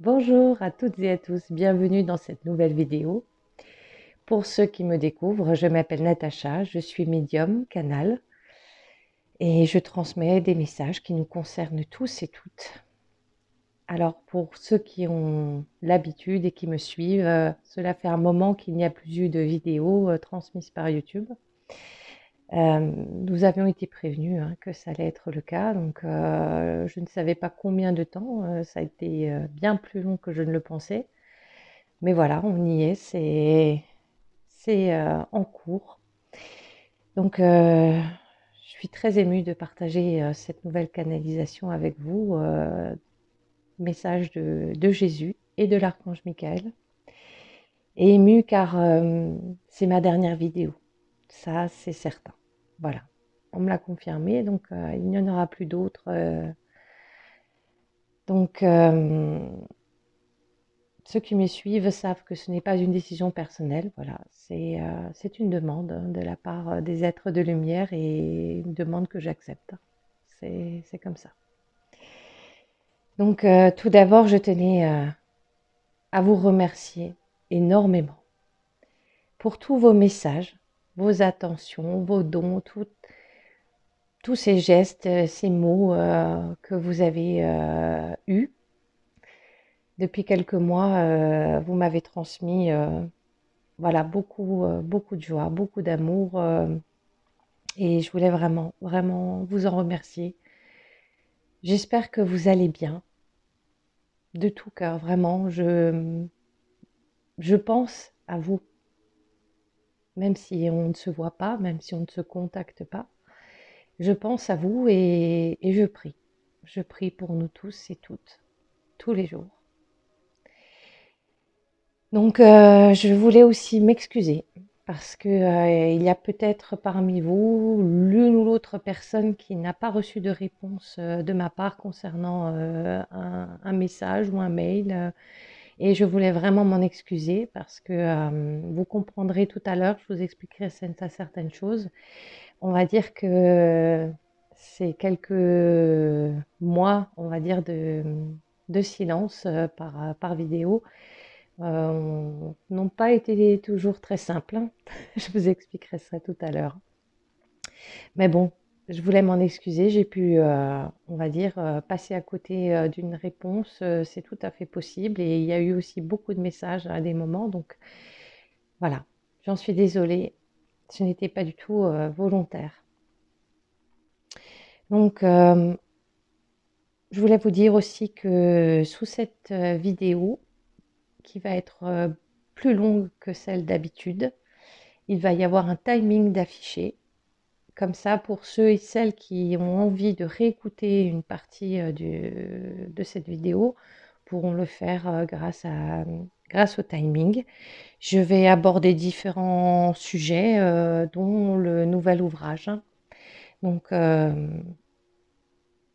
Bonjour à toutes et à tous, bienvenue dans cette nouvelle vidéo. Pour ceux qui me découvrent, je m'appelle Natacha, je suis médium, canal, et je transmets des messages qui nous concernent tous et toutes. Alors pour ceux qui ont l'habitude et qui me suivent, cela fait un moment qu'il n'y a plus eu de vidéos transmises par YouTube. Nous avions été prévenus que ça allait être le cas, donc je ne savais pas combien de temps, ça a été bien plus long que je ne le pensais. Mais voilà, on y est, c'est en cours. Donc, je suis très émue de partager cette nouvelle canalisation avec vous, message de Jésus et de l'archange Michael. Et émue car c'est ma dernière vidéo, ça c'est certain. Voilà, on me l'a confirmé, donc il n'y en aura plus d'autres. Donc, ceux qui me suivent savent que ce n'est pas une décision personnelle, voilà, c'est une demande de la part des êtres de lumière et une demande que j'accepte. C'est comme ça. Donc, tout d'abord, je tenais à vous remercier énormément pour tous vos messages, vos attentions, vos dons, tous ces gestes, ces mots que vous avez eus. Depuis quelques mois, vous m'avez transmis voilà, beaucoup de joie, beaucoup d'amour. Et je voulais vraiment, vraiment vous en remercier. J'espère que vous allez bien, de tout cœur, vraiment. Je pense à vous, même si on ne se voit pas, même si on ne se contacte pas. Je pense à vous et je prie. Je prie pour nous tous et toutes, tous les jours. Donc, je voulais aussi m'excuser parce que il y a peut-être parmi vous l'une ou l'autre personne qui n'a pas reçu de réponse de ma part concernant un message ou un mail. Et je voulais vraiment m'en excuser parce que vous comprendrez tout à l'heure, je vous expliquerai certaines choses. On va dire que c'est quelques mois, on va dire, de silence par vidéo n'ont pas été toujours très simples, hein. Je vous expliquerai ça tout à l'heure. Mais bon, je voulais m'en excuser. J'ai pu, on va dire, passer à côté d'une réponse. C'est tout à fait possible. Et il y a eu aussi beaucoup de messages à des moments. Donc voilà, j'en suis désolée. Ce n'était pas du tout volontaire. Donc, je voulais vous dire aussi que sous cette vidéo, qui va être plus longue que celle d'habitude, il va y avoir un timing d'affiché. Comme ça, pour ceux et celles qui ont envie de réécouter une partie de cette vidéo, pourront le faire grâce au timing. Je vais aborder différents sujets, dont le nouvel ouvrage. Donc,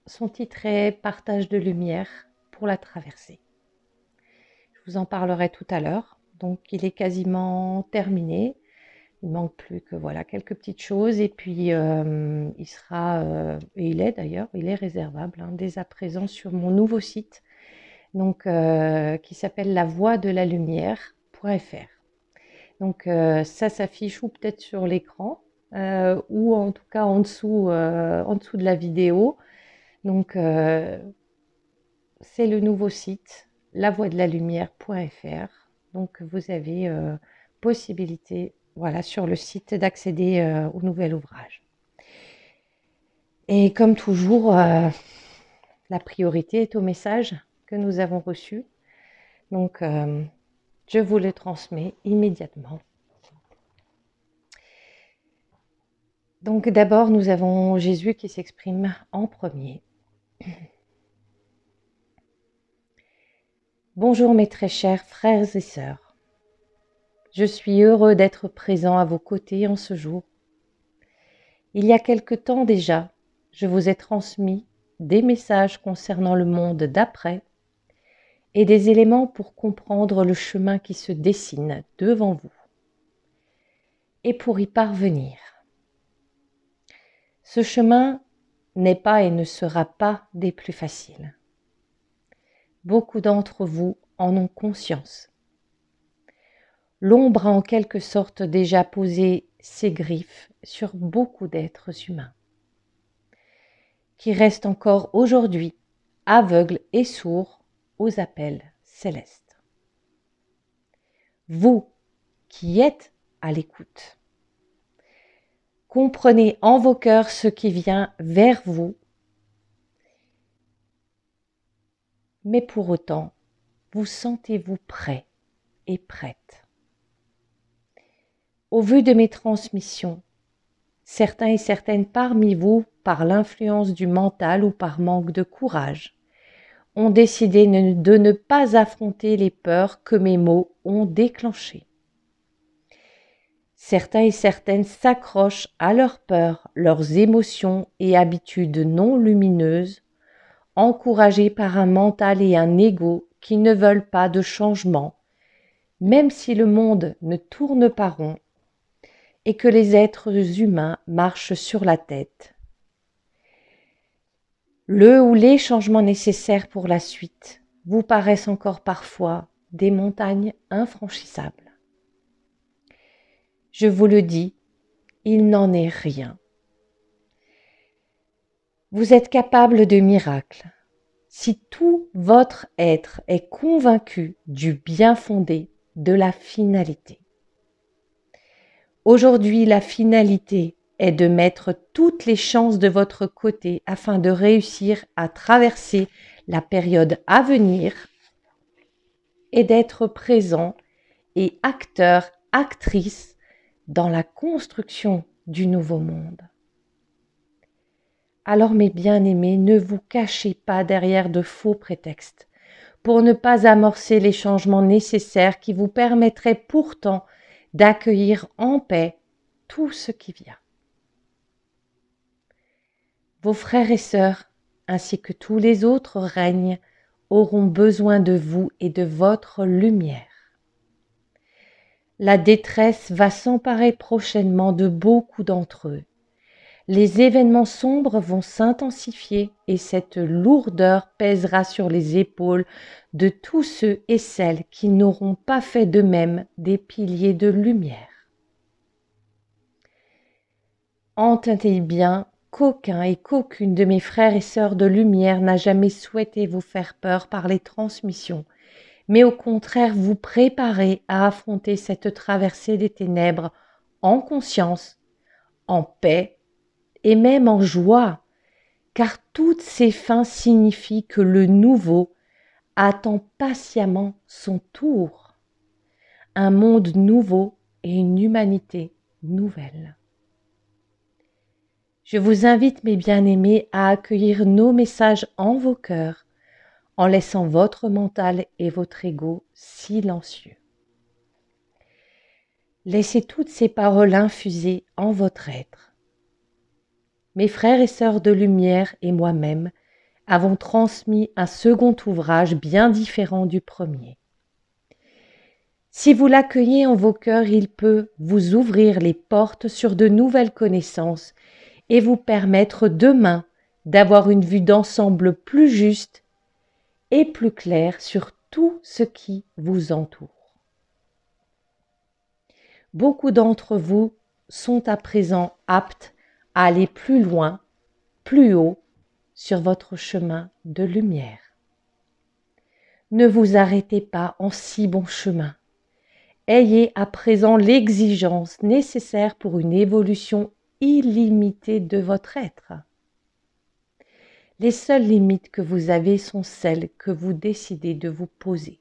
son titre est Partage de lumière pour la traversée. Je vous en parlerai tout à l'heure. Donc, il est quasiment terminé. Il manque plus que voilà quelques petites choses et puis il sera et il est d'ailleurs, il est réservable dès à présent sur mon nouveau site, donc qui s'appelle la voie de la lumière.fr. Donc ça s'affiche ou peut-être sur l'écran ou en tout cas en dessous de la vidéo. Donc c'est le nouveau site la voie de la lumière.fr. Donc vous avez possibilité, voilà, sur le site d'accéder au nouvel ouvrage. Et comme toujours, la priorité est au message que nous avons reçu. Donc, je vous le transmets immédiatement. Donc, d'abord, nous avons Jésus qui s'exprime en premier. Bonjour mes très chers frères et sœurs. Je suis heureux d'être présent à vos côtés en ce jour. Il y a quelque temps déjà, je vous ai transmis des messages concernant le monde d'après et des éléments pour comprendre le chemin qui se dessine devant vous et pour y parvenir. Ce chemin n'est pas et ne sera pas des plus faciles. Beaucoup d'entre vous en ont conscience. L'ombre a en quelque sorte déjà posé ses griffes sur beaucoup d'êtres humains, qui restent encore aujourd'hui aveugles et sourds aux appels célestes. Vous qui êtes à l'écoute, comprenez en vos cœurs ce qui vient vers vous, mais pour autant, vous sentez-vous prêt et prête. Au vu de mes transmissions, certains et certaines parmi vous, par l'influence du mental ou par manque de courage, ont décidé de ne pas affronter les peurs que mes mots ont déclenchées. Certains et certaines s'accrochent à leurs peurs, leurs émotions et habitudes non lumineuses, encouragés par un mental et un ego qui ne veulent pas de changement, même si le monde ne tourne pas rond et que les êtres humains marchent sur la tête. Le ou les changements nécessaires pour la suite vous paraissent encore parfois des montagnes infranchissables. Je vous le dis, il n'en est rien. Vous êtes capable de miracles. Si tout votre être est convaincu du bien fondé de la finalité. Aujourd'hui, la finalité est de mettre toutes les chances de votre côté afin de réussir à traverser la période à venir et d'être présent et acteur, actrice dans la construction du nouveau monde. Alors mes bien-aimés, ne vous cachez pas derrière de faux prétextes pour ne pas amorcer les changements nécessaires qui vous permettraient pourtant d'accueillir en paix tout ce qui vient. Vos frères et sœurs, ainsi que tous les autres règnes, auront besoin de vous et de votre lumière. La détresse va s'emparer prochainement de beaucoup d'entre eux. Les événements sombres vont s'intensifier et cette lourdeur pèsera sur les épaules de tous ceux et celles qui n'auront pas fait de même des piliers de lumière. Entendez bien qu'aucun et qu'aucune de mes frères et sœurs de lumière n'a jamais souhaité vous faire peur par les transmissions, mais au contraire vous préparer à affronter cette traversée des ténèbres en conscience, en paix et même en joie, car toutes ces fins signifient que le nouveau attend patiemment son tour, un monde nouveau et une humanité nouvelle. Je vous invite, mes bien-aimés, à accueillir nos messages en vos cœurs, en laissant votre mental et votre ego silencieux. Laissez toutes ces paroles infuser en votre être. Mes frères et sœurs de lumière et moi-même avons transmis un second ouvrage bien différent du premier. Si vous l'accueillez en vos cœurs, il peut vous ouvrir les portes sur de nouvelles connaissances et vous permettre demain d'avoir une vue d'ensemble plus juste et plus claire sur tout ce qui vous entoure. Beaucoup d'entre vous sont à présent aptes à aller plus loin, plus haut sur votre chemin de lumière. Ne vous arrêtez pas en si bon chemin. Ayez à présent l'exigence nécessaire pour une évolution illimitée de votre être. Les seules limites que vous avez sont celles que vous décidez de vous poser.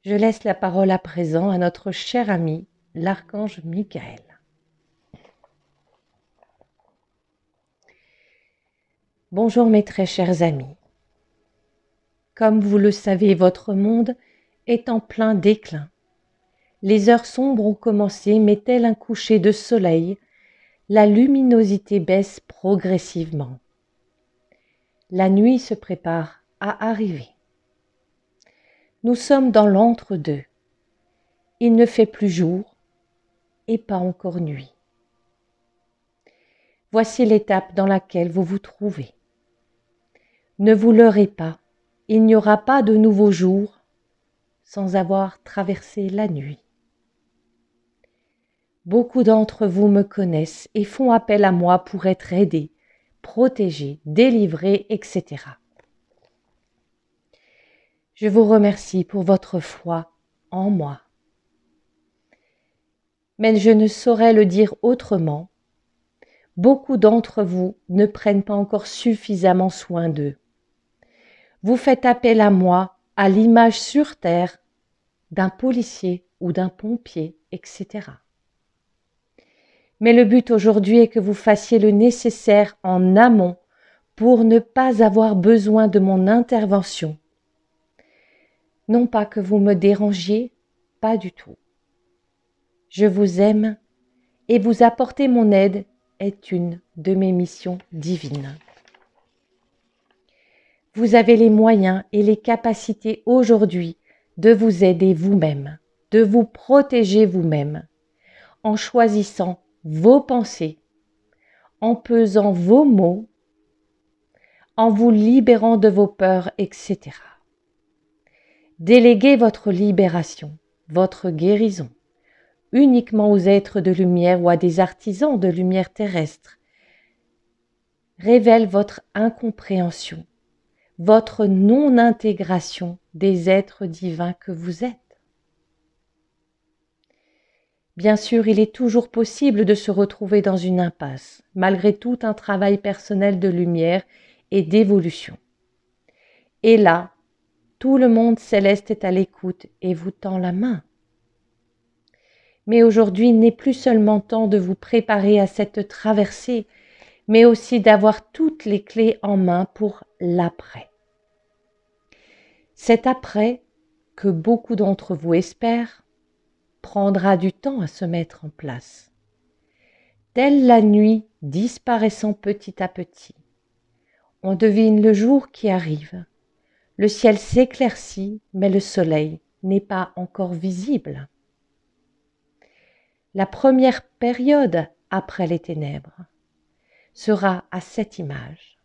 Je laisse la parole à présent à notre cher ami, l'archange Michael. Bonjour mes très chers amis. Comme vous le savez, votre monde est en plein déclin. Les heures sombres ont commencé, mais tel un coucher de soleil, la luminosité baisse progressivement. La nuit se prépare à arriver. Nous sommes dans l'entre-deux. Il ne fait plus jour et pas encore nuit. Voici l'étape dans laquelle vous vous trouvez. Ne vous leurrez pas, il n'y aura pas de nouveau jour sans avoir traversé la nuit. Beaucoup d'entre vous me connaissent et font appel à moi pour être aidés, protégés, délivrés, etc. Je vous remercie pour votre foi en moi. Mais je ne saurais le dire autrement. Beaucoup d'entre vous ne prennent pas encore suffisamment soin d'eux. Vous faites appel à moi à l'image sur terre d'un policier ou d'un pompier, etc. Mais le but aujourd'hui est que vous fassiez le nécessaire en amont pour ne pas avoir besoin de mon intervention. Non pas que vous me dérangiez, pas du tout. Je vous aime et vous apporter mon aide est une de mes missions divines. Vous avez les moyens et les capacités aujourd'hui de vous aider vous-même, de vous protéger vous-même, en choisissant vos pensées, en pesant vos mots, en vous libérant de vos peurs, etc. Déléguez votre libération, votre guérison, uniquement aux êtres de lumière ou à des artisans de lumière terrestre. Révèle votre incompréhension, votre non-intégration des êtres divins que vous êtes. Bien sûr, il est toujours possible de se retrouver dans une impasse, malgré tout un travail personnel de lumière et d'évolution. Et là, tout le monde céleste est à l'écoute et vous tend la main. Mais aujourd'hui, il n'est plus seulement temps de vous préparer à cette traversée, mais aussi d'avoir toutes les clés en main pour l'après. Cet après, que beaucoup d'entre vous espèrent, prendra du temps à se mettre en place. Telle la nuit disparaissant petit à petit, on devine le jour qui arrive. Le ciel s'éclaircit, mais le soleil n'est pas encore visible. La première période après les ténèbres sera à cette image.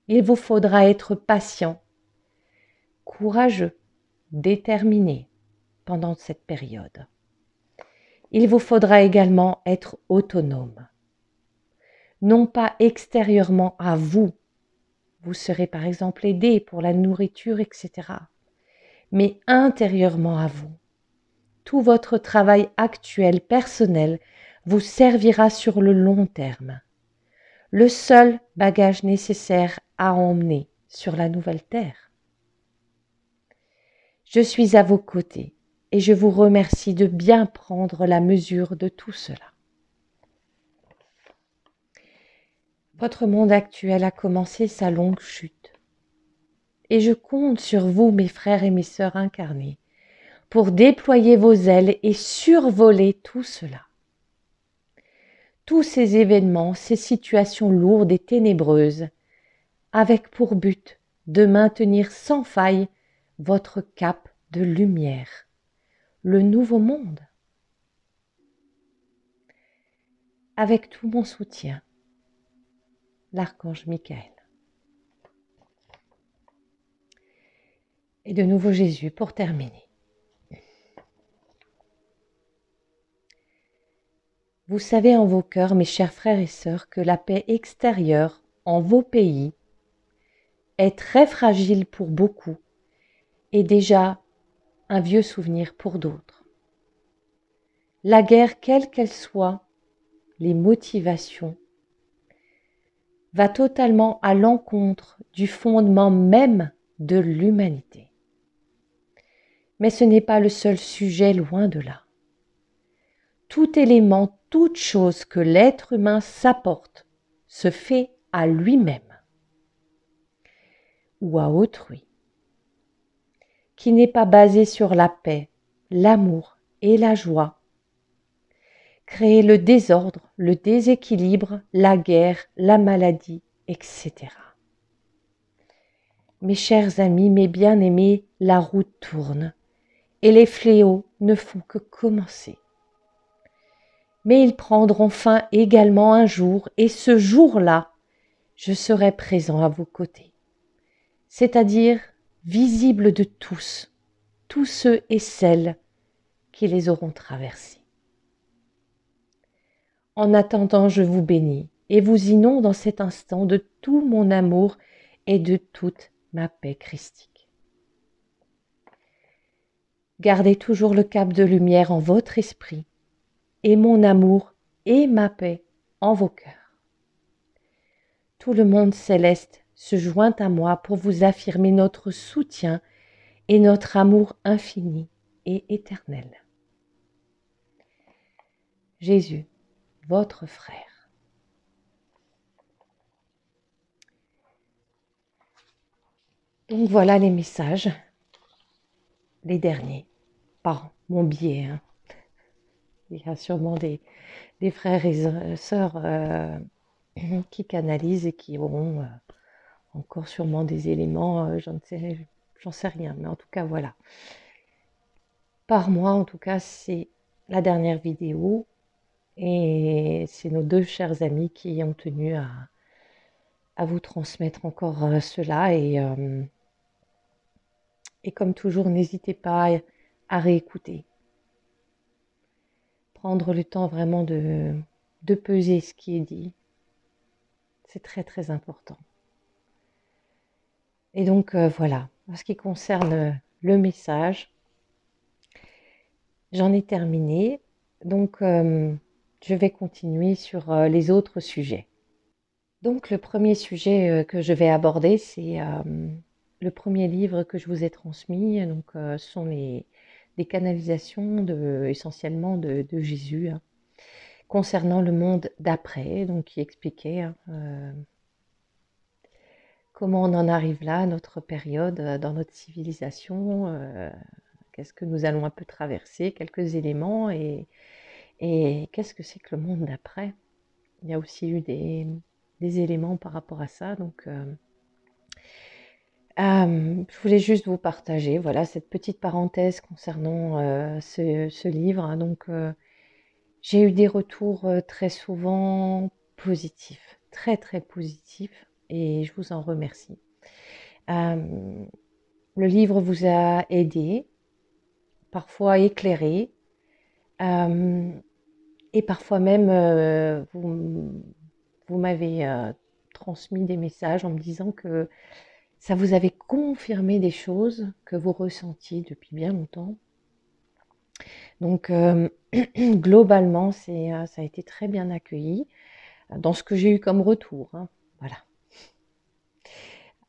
Il vous faudra être patient, courageux, déterminé pendant cette période. Il vous faudra également être autonome, non pas extérieurement à vous. Vous serez par exemple aidé pour la nourriture, etc. Mais intérieurement à vous. Tout votre travail actuel, personnel, vous servira sur le long terme. Le seul bagage nécessaire à emmener sur la nouvelle terre. Je suis à vos côtés et je vous remercie de bien prendre la mesure de tout cela. Votre monde actuel a commencé sa longue chute. Et je compte sur vous, mes frères et mes sœurs incarnés, pour déployer vos ailes et survoler tout cela. Tous ces événements, ces situations lourdes et ténébreuses, avec pour but de maintenir sans faille votre cap de lumière, le nouveau monde. Avec tout mon soutien, l'archange Michael. Et de nouveau Jésus pour terminer. Vous savez en vos cœurs, mes chers frères et sœurs, que la paix extérieure en vos pays est très fragile pour beaucoup et déjà un vieux souvenir pour d'autres. La guerre, quelles qu'elles soient les motivations, va totalement à l'encontre du fondement même de l'humanité. Mais ce n'est pas le seul sujet, loin de là. Tout élément, toute chose que l'être humain s'apporte se fait à lui-même ou à autrui, qui n'est pas basé sur la paix, l'amour et la joie. Créer le désordre, le déséquilibre, la guerre, la maladie, etc. Mes chers amis, mes bien-aimés, la roue tourne et les fléaux ne font que commencer. Mais ils prendront fin également un jour, et ce jour-là, je serai présent à vos côtés. c'est-à-dire visibles de tous ceux et celles qui les auront traversés. En attendant, je vous bénis et vous inonde en cet instant de tout mon amour et de toute ma paix christique. Gardez toujours le cap de lumière en votre esprit et mon amour et ma paix en vos cœurs. Tout le monde céleste se joint à moi pour vous affirmer notre soutien et notre amour infini et éternel. Jésus, votre frère. Donc voilà les messages, les derniers, par mon biais. Hein. Il y a sûrement des frères et sœurs qui canalisent et qui auront encore sûrement des éléments, j'en sais rien, mais en tout cas voilà. Par moi, en tout cas, c'est la dernière vidéo et c'est nos deux chers amis qui ont tenu à vous transmettre encore cela et comme toujours, n'hésitez pas à réécouter. Prendre le temps vraiment de peser ce qui est dit. C'est très très important. Et donc voilà, en ce qui concerne le message, j'en ai terminé. Donc je vais continuer sur les autres sujets. Donc le premier sujet que je vais aborder, c'est le premier livre que je vous ai transmis. Donc ce sont des canalisations essentiellement de Jésus hein, concernant le monde d'après, donc qui expliquait comment on en arrive là, notre période dans notre civilisation, qu'est-ce que nous allons un peu traverser, quelques éléments et qu'est-ce que c'est que le monde d'après. Il y a aussi eu des éléments par rapport à ça, donc je voulais juste vous partager voilà, cette petite parenthèse concernant ce livre. Hein. Donc, j'ai eu des retours très souvent positifs, très très positifs, et je vous en remercie. Le livre vous a aidé, parfois éclairé, et parfois même vous m'avez transmis des messages en me disant que ça vous avait confirmé des choses que vous ressentiez depuis bien longtemps. Donc, globalement, ça a été très bien accueilli dans ce que j'ai eu comme retour. Hein. Voilà.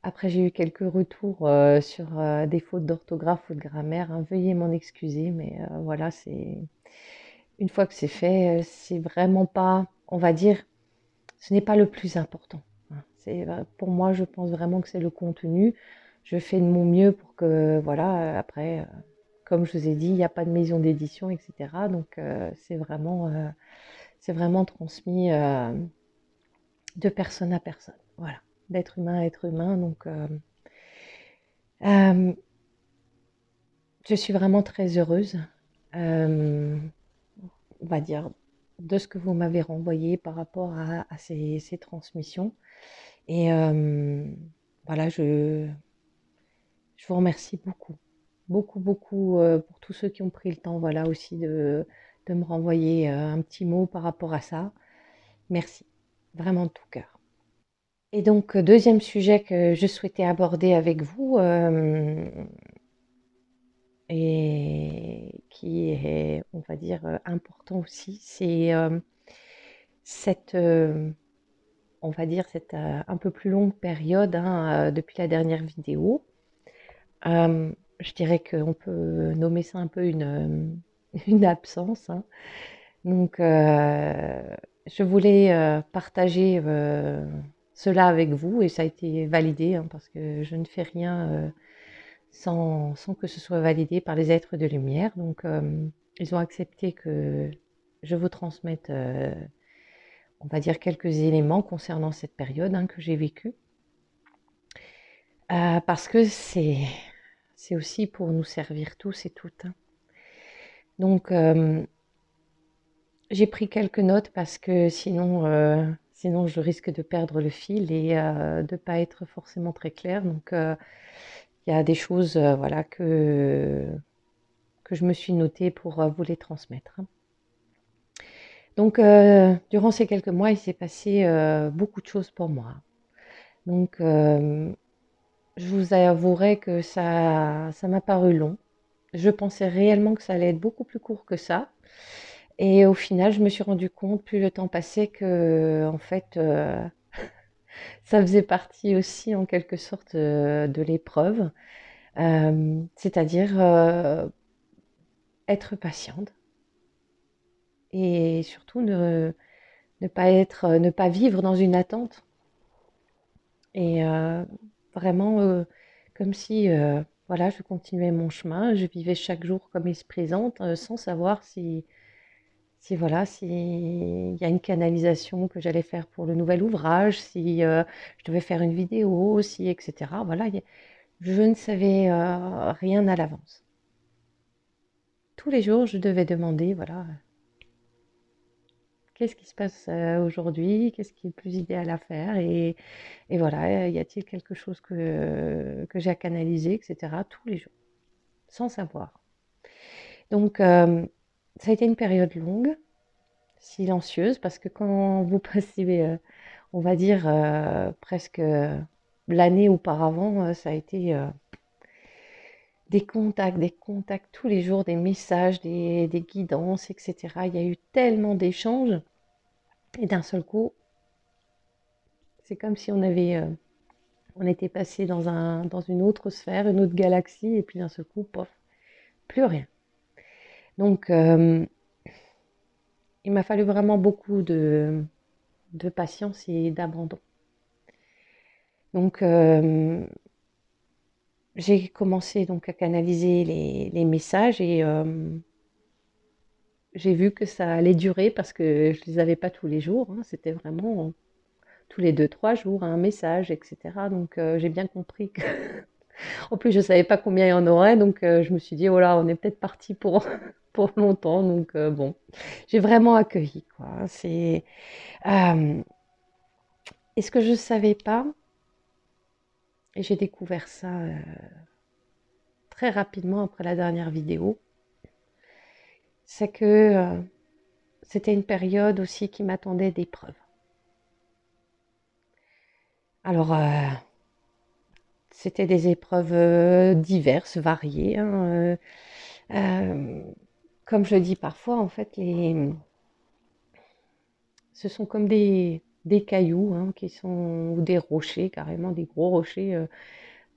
Après, j'ai eu quelques retours sur des fautes d'orthographe ou de grammaire. Hein. Veuillez m'en excuser, mais voilà, une fois que c'est fait, c'est vraiment pas, on va dire, ce n'est pas le plus important. Hein. Pour moi, je pense vraiment que c'est le contenu. Je fais de mon mieux pour que, voilà, après, comme je vous ai dit, il n'y a pas de maison d'édition, etc. Donc, c'est vraiment transmis de personne à personne. Voilà, d'être humain à être humain. Donc, je suis vraiment très heureuse, on va dire, de ce que vous m'avez renvoyé par rapport à ces transmissions. Et voilà, je vous remercie beaucoup, beaucoup, beaucoup pour tous ceux qui ont pris le temps, voilà, aussi de me renvoyer un petit mot par rapport à ça. Merci, vraiment de tout cœur. Et donc, deuxième sujet que je souhaitais aborder avec vous, et qui est, on va dire, important aussi, c'est cette, on va dire, cette un peu plus longue période hein, depuis la dernière vidéo. Je dirais qu'on peut nommer ça un peu une absence. Hein. Donc, je voulais partager cela avec vous et ça a été validé hein, parce que je ne fais rien sans que ce soit validé par les êtres de lumière. Donc, ils ont accepté que je vous transmette, on va dire, quelques éléments concernant cette période hein, que j'ai vécue. Parce que c'est aussi pour nous servir tous et toutes. Hein. Donc, j'ai pris quelques notes parce que sinon, sinon je risque de perdre le fil et de ne pas être forcément très claire. Donc il y a des choses voilà, que je me suis notée pour vous les transmettre. Donc durant ces quelques mois, il s'est passé beaucoup de choses pour moi. Donc je vous avouerai que ça m'a paru long. Je pensais réellement que ça allait être beaucoup plus court que ça. Et au final, je me suis rendu compte, plus le temps passait, que en fait, ça faisait partie aussi en quelque sorte de l'épreuve. C'est-à-dire être patiente et surtout ne pas vivre dans une attente. Et vraiment comme si voilà, je continuais mon chemin, je vivais chaque jour comme il se présente, sans savoir si voilà, s'il y a une canalisation que j'allais faire pour le nouvel ouvrage, si je devais faire une vidéo, si, etc. Voilà, je ne savais rien à l'avance. Tous les jours, je devais demander, voilà, qu'est-ce qui se passe aujourd'hui, qu'est-ce qui est le plus idéal à faire, et voilà, y a-t-il quelque chose que j'ai à canaliser, etc. Tous les jours, sans savoir. Donc, ça a été une période longue, silencieuse, parce que quand vous passez, on va dire, presque l'année auparavant, ça a été des contacts tous les jours, des messages, des guidances, etc. Il y a eu tellement d'échanges, et d'un seul coup, c'est comme si on était passé dans une autre sphère, une autre galaxie, et puis d'un seul coup, pof, plus rien. Donc, il m'a fallu vraiment beaucoup de patience et d'abandon. Donc, j'ai commencé donc à canaliser les messages et j'ai vu que ça allait durer parce que je les avais pas tous les jours, hein. C'était vraiment tous les 2, 3 jours un message, etc. Donc, j'ai bien compris que en plus, je savais pas combien il y en aurait, donc je me suis dit: «Oh là, on est peut-être parti pour pour longtemps», donc bon, j'ai vraiment accueilli, quoi, hein. Hem et ce que je savais pas, et j'ai découvert ça, très rapidement après la dernière vidéo, c'est que, c'était une période aussi qui m'attendait d'épreuves. Alors, c'était des épreuves, diverses, variées, hein, comme je dis parfois, en fait, ce sont comme des cailloux, hein, qui sont ou des rochers, carrément des gros rochers,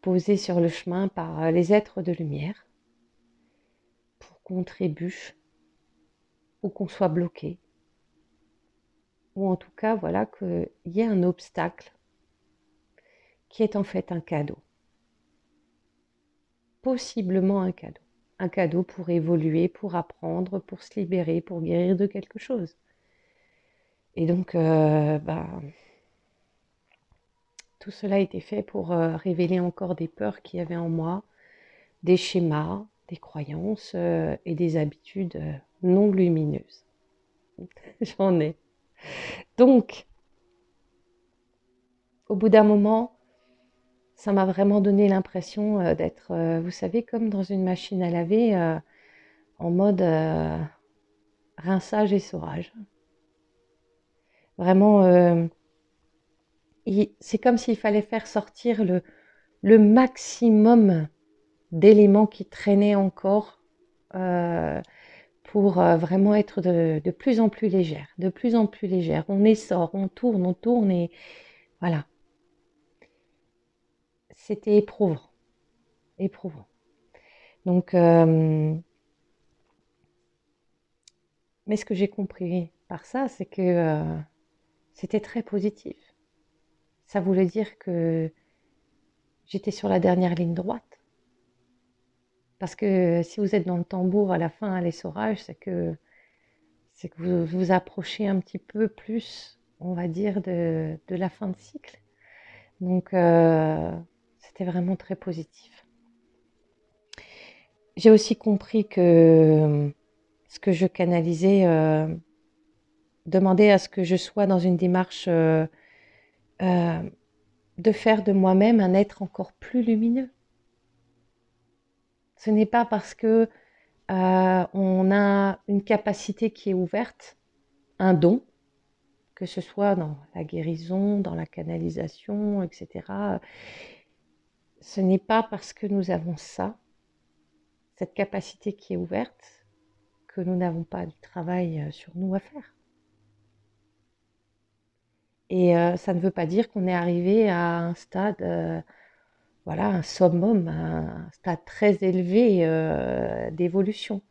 posés sur le chemin par, les êtres de lumière pour qu'on trébuche ou qu'on soit bloqué, ou en tout cas, voilà, qu'il y ait un obstacle qui est en fait un cadeau, possiblement un cadeau. Un cadeau pour évoluer, pour apprendre, pour se libérer, pour guérir de quelque chose. Et donc, tout cela a été fait pour révéler encore des peurs qu'il y avait en moi, des schémas, des croyances et des habitudes non lumineuses. J'en ai. Donc, au bout d'un moment, ça m'a vraiment donné l'impression d'être, vous savez, comme dans une machine à laver, en mode rinçage et essorage. Vraiment, c'est comme s'il fallait faire sortir le maximum d'éléments qui traînaient encore euh, pour vraiment être de plus en plus légère, de plus en plus légère. On essore, on tourne et voilà. C'était éprouvant, éprouvant. Donc, mais ce que j'ai compris par ça, c'est que c'était très positif. Ça voulait dire que j'étais sur la dernière ligne droite. Parce que si vous êtes dans le tambour à la fin, à l'essorage, c'est que vous vous approchez un petit peu plus, on va dire, de la fin de cycle. Donc, c'était vraiment très positif. J'ai aussi compris que ce que je canalisais demander à ce que je sois dans une démarche de faire de moi-même un être encore plus lumineux. Ce n'est pas parce que on a une capacité qui est ouverte, un don, que ce soit dans la guérison, dans la canalisation, etc. Ce n'est pas parce que nous avons ça, cette capacité qui est ouverte, que nous n'avons pas du travail sur nous à faire. Et ça ne veut pas dire qu'on est arrivé à un stade, voilà, un summum, un stade très élevé d'évolution.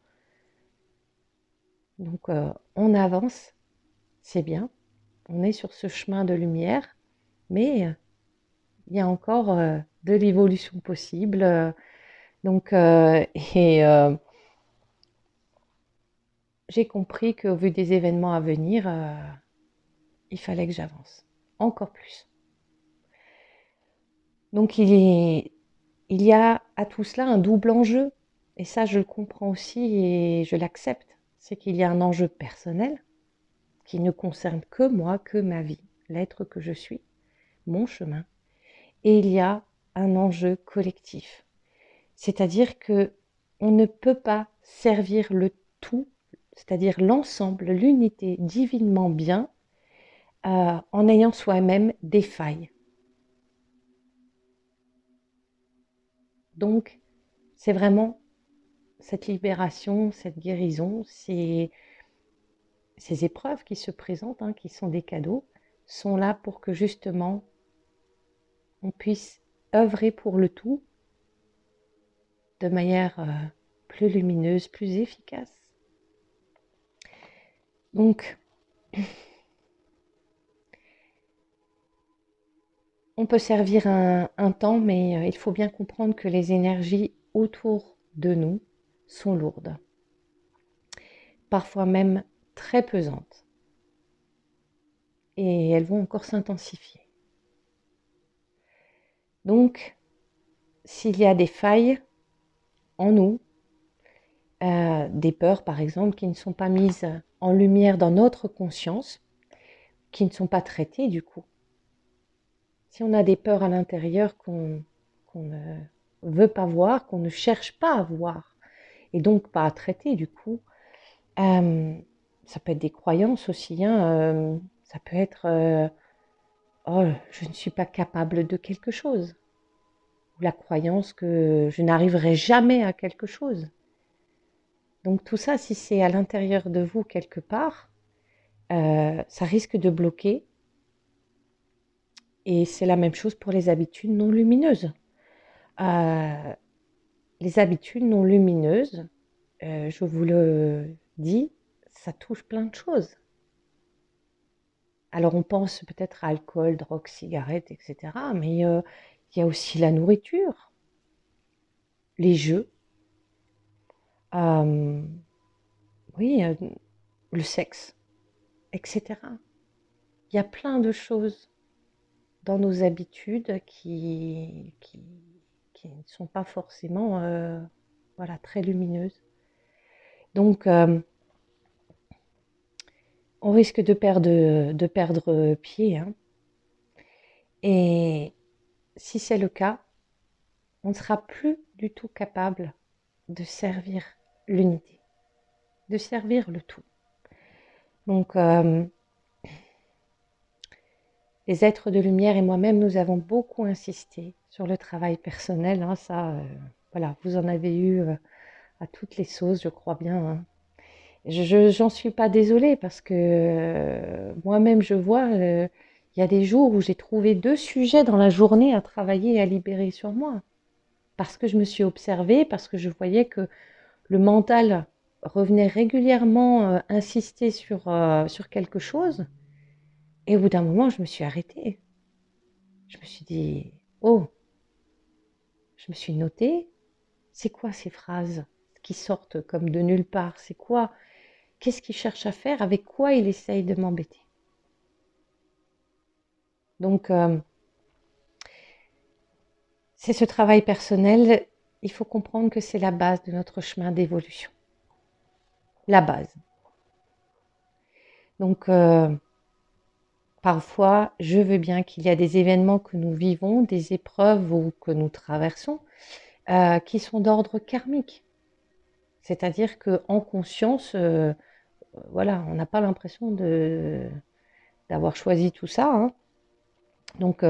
Donc on avance, c'est bien, on est sur ce chemin de lumière, mais il y a encore de l'évolution possible. Donc, j'ai compris qu'au vu des événements à venir, il fallait que j'avance encore plus. Donc, il y a à tout cela un double enjeu. Et ça, je le comprends aussi et je l'accepte. C'est qu'il y a un enjeu personnel qui ne concerne que moi, que ma vie, l'être que je suis, mon chemin. Et il y a un enjeu collectif. C'est-à-dire que on ne peut pas servir le tout, c'est-à-dire l'ensemble, l'unité divinement bien, en ayant soi-même des failles. Donc, c'est vraiment cette libération, cette guérison, ces épreuves qui se présentent, qui sont des cadeaux, sont là pour que justement on puisse œuvrer pour le tout de manière plus lumineuse, plus efficace. Donc, on peut servir un temps, mais il faut bien comprendre que les énergies autour de nous sont lourdes, parfois même très pesantes, et elles vont encore s'intensifier. Donc, s'il y a des failles en nous, des peurs par exemple qui ne sont pas mises en lumière dans notre conscience, qui ne sont pas traitées du coup. Si on a des peurs à l'intérieur qu'on ne veut pas voir, qu'on ne cherche pas à voir, et donc pas à traiter du coup, ça peut être des croyances aussi, ça peut être oh, je ne suis pas capable de quelque chose, ou la croyance que je n'arriverai jamais à quelque chose. Donc tout ça, si c'est à l'intérieur de vous quelque part, ça risque de bloquer. Et c'est la même chose pour les habitudes non lumineuses. Les habitudes non lumineuses, je vous le dis, ça touche plein de choses. Alors on pense peut-être à alcool, drogue, cigarettes, etc. Mais il y a aussi la nourriture, les jeux, oui, le sexe, etc. Il y a plein de choses dans nos habitudes qui ne sont pas forcément voilà, très lumineuses. Donc, on risque de perdre pied. Et si c'est le cas, on ne sera plus du tout capable de servir l'unité, de servir le tout. Donc, les êtres de lumière et moi-même, nous avons beaucoup insisté sur le travail personnel. Ça, voilà, vous en avez eu à toutes les sauces, je crois bien. J'en suis pas désolée parce que moi-même, je vois, il y a des jours où j'ai trouvé 2 sujets dans la journée à travailler et à libérer sur moi. Parce que je me suis observée, parce que je voyais que le mental revenait régulièrement insister sur quelque chose. Et au bout d'un moment, je me suis arrêtée. Je me suis dit, oh, je me suis notée, c'est quoi ces phrases qui sortent comme de nulle part? C'est quoi? Qu'est-ce qu'il cherche à faire? Avec quoi il essaye de m'embêter? Donc, c'est ce travail personnel, il faut comprendre que c'est la base de notre chemin d'évolution. La base. Donc, parfois, je veux bien qu'il y a des événements que nous vivons, des épreuves ou que nous traversons, qui sont d'ordre karmique. C'est-à-dire qu'en conscience, voilà, on n'a pas l'impression d'avoir choisi tout ça, hein. Donc,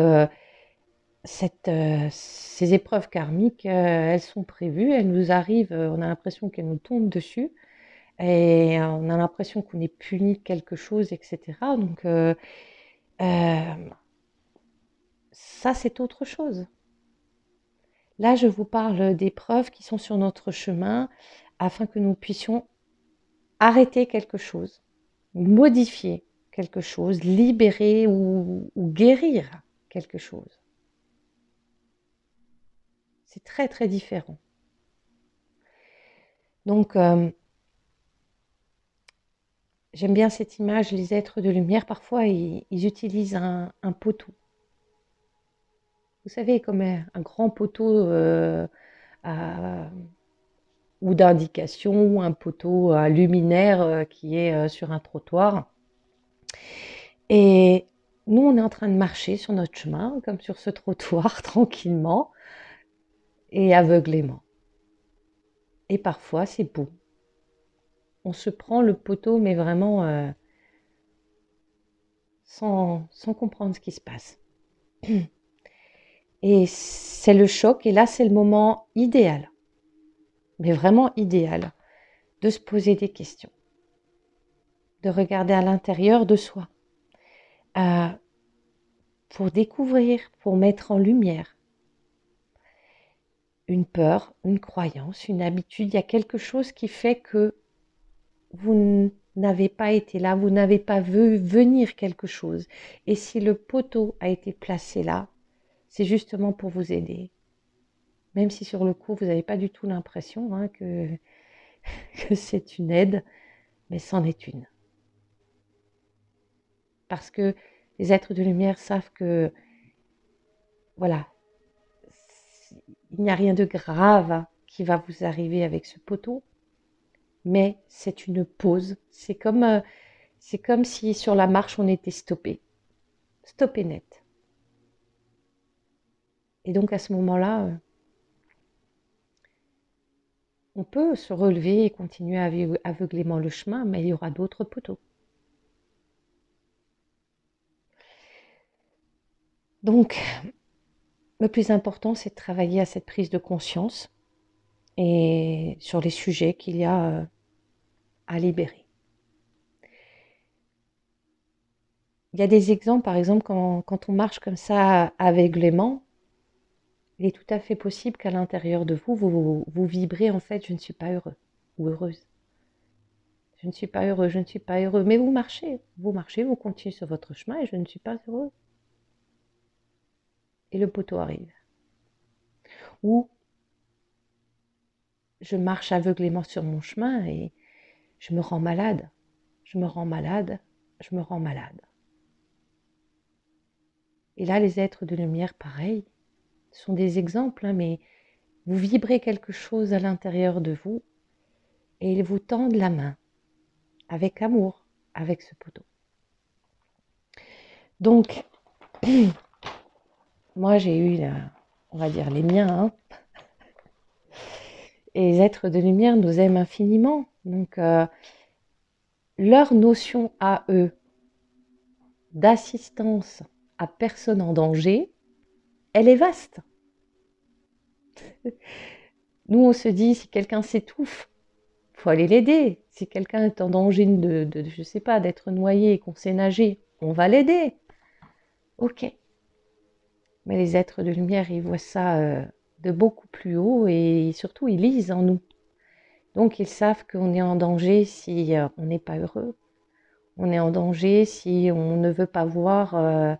ces épreuves karmiques, elles sont prévues, elles nous arrivent, on a l'impression qu'elles nous tombent dessus et on a l'impression qu'on est puni de quelque chose, etc. Donc, ça, c'est autre chose. Là, je vous parle d'épreuves qui sont sur notre chemin afin que nous puissions arrêter quelque chose, modifier quelque chose, libérer ou guérir quelque chose. C'est très, très différent. Donc, j'aime bien cette image, les êtres de lumière, parfois, ils utilisent un poteau. Vous savez, comme un grand poteau ou d'indication, ou un poteau, un luminaire qui est sur un trottoir. Et nous, on est en train de marcher sur notre chemin, comme sur ce trottoir, tranquillement et aveuglément. Et parfois, c'est beau. On se prend le poteau, mais vraiment sans comprendre ce qui se passe. Et c'est le choc, et là, c'est le moment idéal, mais vraiment idéal, de se poser des questions, de regarder à l'intérieur de soi, pour découvrir, pour mettre en lumière une peur, une croyance, une habitude. Il y a quelque chose qui fait que vous n'avez pas été là, vous n'avez pas vu venir quelque chose. Et si le poteau a été placé là, c'est justement pour vous aider. Même si sur le coup, vous n'avez pas du tout l'impression que c'est une aide, mais c'en est une. Parce que les êtres de lumière savent que, voilà, il n'y a rien de grave qui va vous arriver avec ce poteau, mais c'est une pause. C'est comme si sur la marche, on était stoppé. Stoppé net. Et donc, à ce moment-là, on peut se relever et continuer aveuglément le chemin, mais il y aura d'autres poteaux. Donc, le plus important, c'est de travailler à cette prise de conscience et sur les sujets qu'il y a à libérer. Il y a des exemples, par exemple, quand on marche comme ça aveuglément, il est tout à fait possible qu'à l'intérieur de vous, vous vibrez en fait, je ne suis pas heureux ou heureuse. Je ne suis pas heureux, je ne suis pas heureux. Mais vous marchez, vous continuez sur votre chemin et je ne suis pas heureux. Et le poteau arrive. Ou je marche aveuglément sur mon chemin et je me rends malade. Je me rends malade, je me rends malade. Et là, les êtres de lumière, pareil, sont des exemples, mais vous vibrez quelque chose à l'intérieur de vous et ils vous tendent la main avec amour, avec ce poteau. Donc, moi j'ai eu, on va dire, les miens, et les êtres de lumière nous aiment infiniment. Donc, leur notion à eux d'assistance à personne en danger, elle est vaste. Nous, on se dit, si quelqu'un s'étouffe, il faut aller l'aider. Si quelqu'un est en danger je sais pas, d'être noyé et qu'on sait nager, on va l'aider. Ok. Mais les êtres de lumière, ils voient ça de beaucoup plus haut et surtout, ils lisent en nous. Donc, ils savent qu'on est en danger si on n'est pas heureux. On est en danger si on ne veut pas voir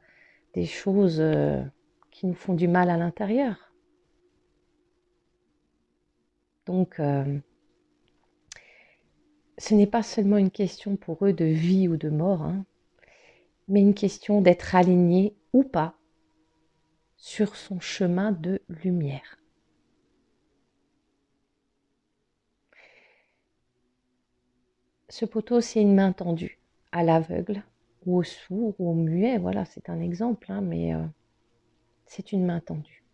des choses qui nous font du mal à l'intérieur. Donc, ce n'est pas seulement une question pour eux de vie ou de mort, mais une question d'être aligné ou pas sur son chemin de lumière. Ce poteau, c'est une main tendue. à l'aveugle ou au sourd ou au muet, voilà, c'est un exemple, hein, mais c'est une main tendue.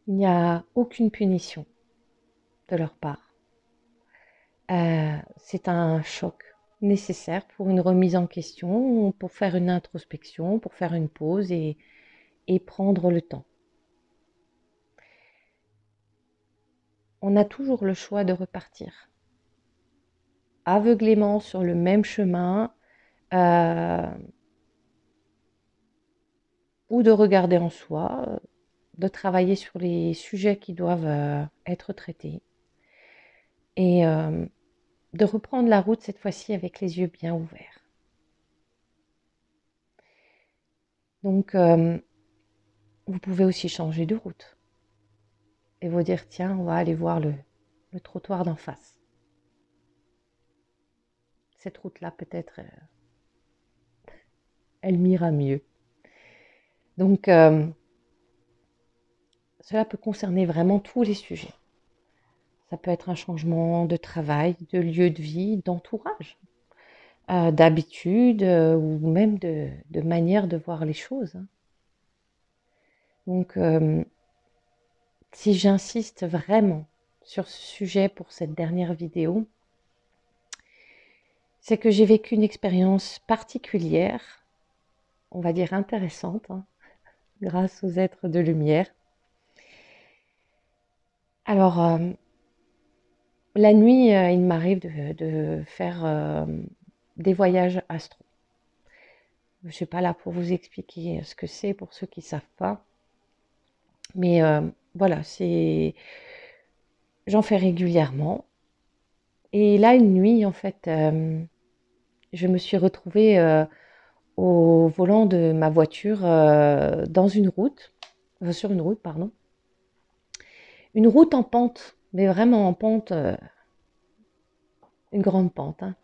Il n'y a aucune punition de leur part. C'est un choc nécessaire pour une remise en question, pour faire une introspection, pour faire une pause et prendre le temps. On a toujours le choix de repartir aveuglément sur le même chemin ou de regarder en soi, de travailler sur les sujets qui doivent être traités et de reprendre la route cette fois-ci avec les yeux bien ouverts. Donc, vous pouvez aussi changer de route et vous dire, tiens, on va aller voir le trottoir d'en face. Cette route-là, peut-être, elle m'ira mieux. Donc, cela peut concerner vraiment tous les sujets. Ça peut être un changement de travail, de lieu de vie, d'entourage, d'habitude ou même de manière de voir les choses. Donc, si j'insiste vraiment sur ce sujet pour cette dernière vidéo, c'est que j'ai vécu une expérience particulière, on va dire intéressante, hein, grâce aux êtres de lumière. Alors, la nuit, il m'arrive de faire des voyages astro. Je ne suis pas là pour vous expliquer ce que c'est pour ceux qui ne savent pas. Mais voilà, j'en fais régulièrement. Et là, une nuit, en fait, je me suis retrouvée au volant de ma voiture dans une route, sur une route, pardon. Une route en pente, mais vraiment en pente, une grande pente, hein,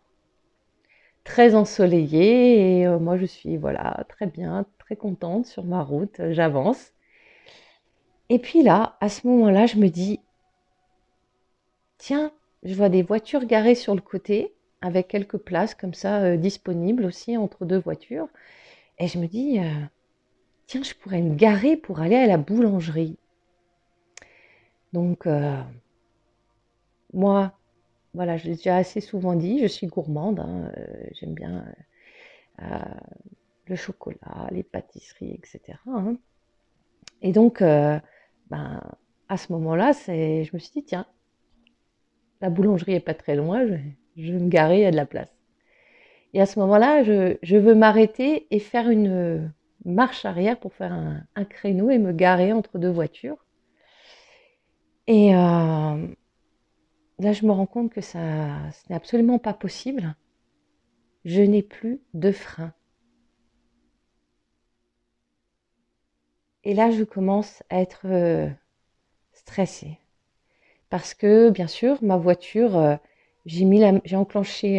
très ensoleillée. Et moi, je suis, voilà, très bien, très contente sur ma route, j'avance. Et puis là, à ce moment-là, je me dis, tiens, je vois des voitures garées sur le côté, avec quelques places comme ça disponibles aussi entre deux voitures. Et je me dis, tiens, je pourrais me garer pour aller à la boulangerie. Donc, moi, voilà, je l'ai déjà assez souvent dit, je suis gourmande, hein, j'aime bien le chocolat, les pâtisseries, etc., hein. Et donc, ben, à ce moment-là, je me suis dit, tiens, la boulangerie n'est pas très loin, je vais me garer, il y a de la place. Et à ce moment-là, je veux m'arrêter et faire une marche arrière pour faire un créneau et me garer entre deux voitures. Et là, je me rends compte que ce n'est absolument pas possible. Je n'ai plus de frein. Et là, je commence à être stressée. Parce que, bien sûr, ma voiture, j'ai enclenché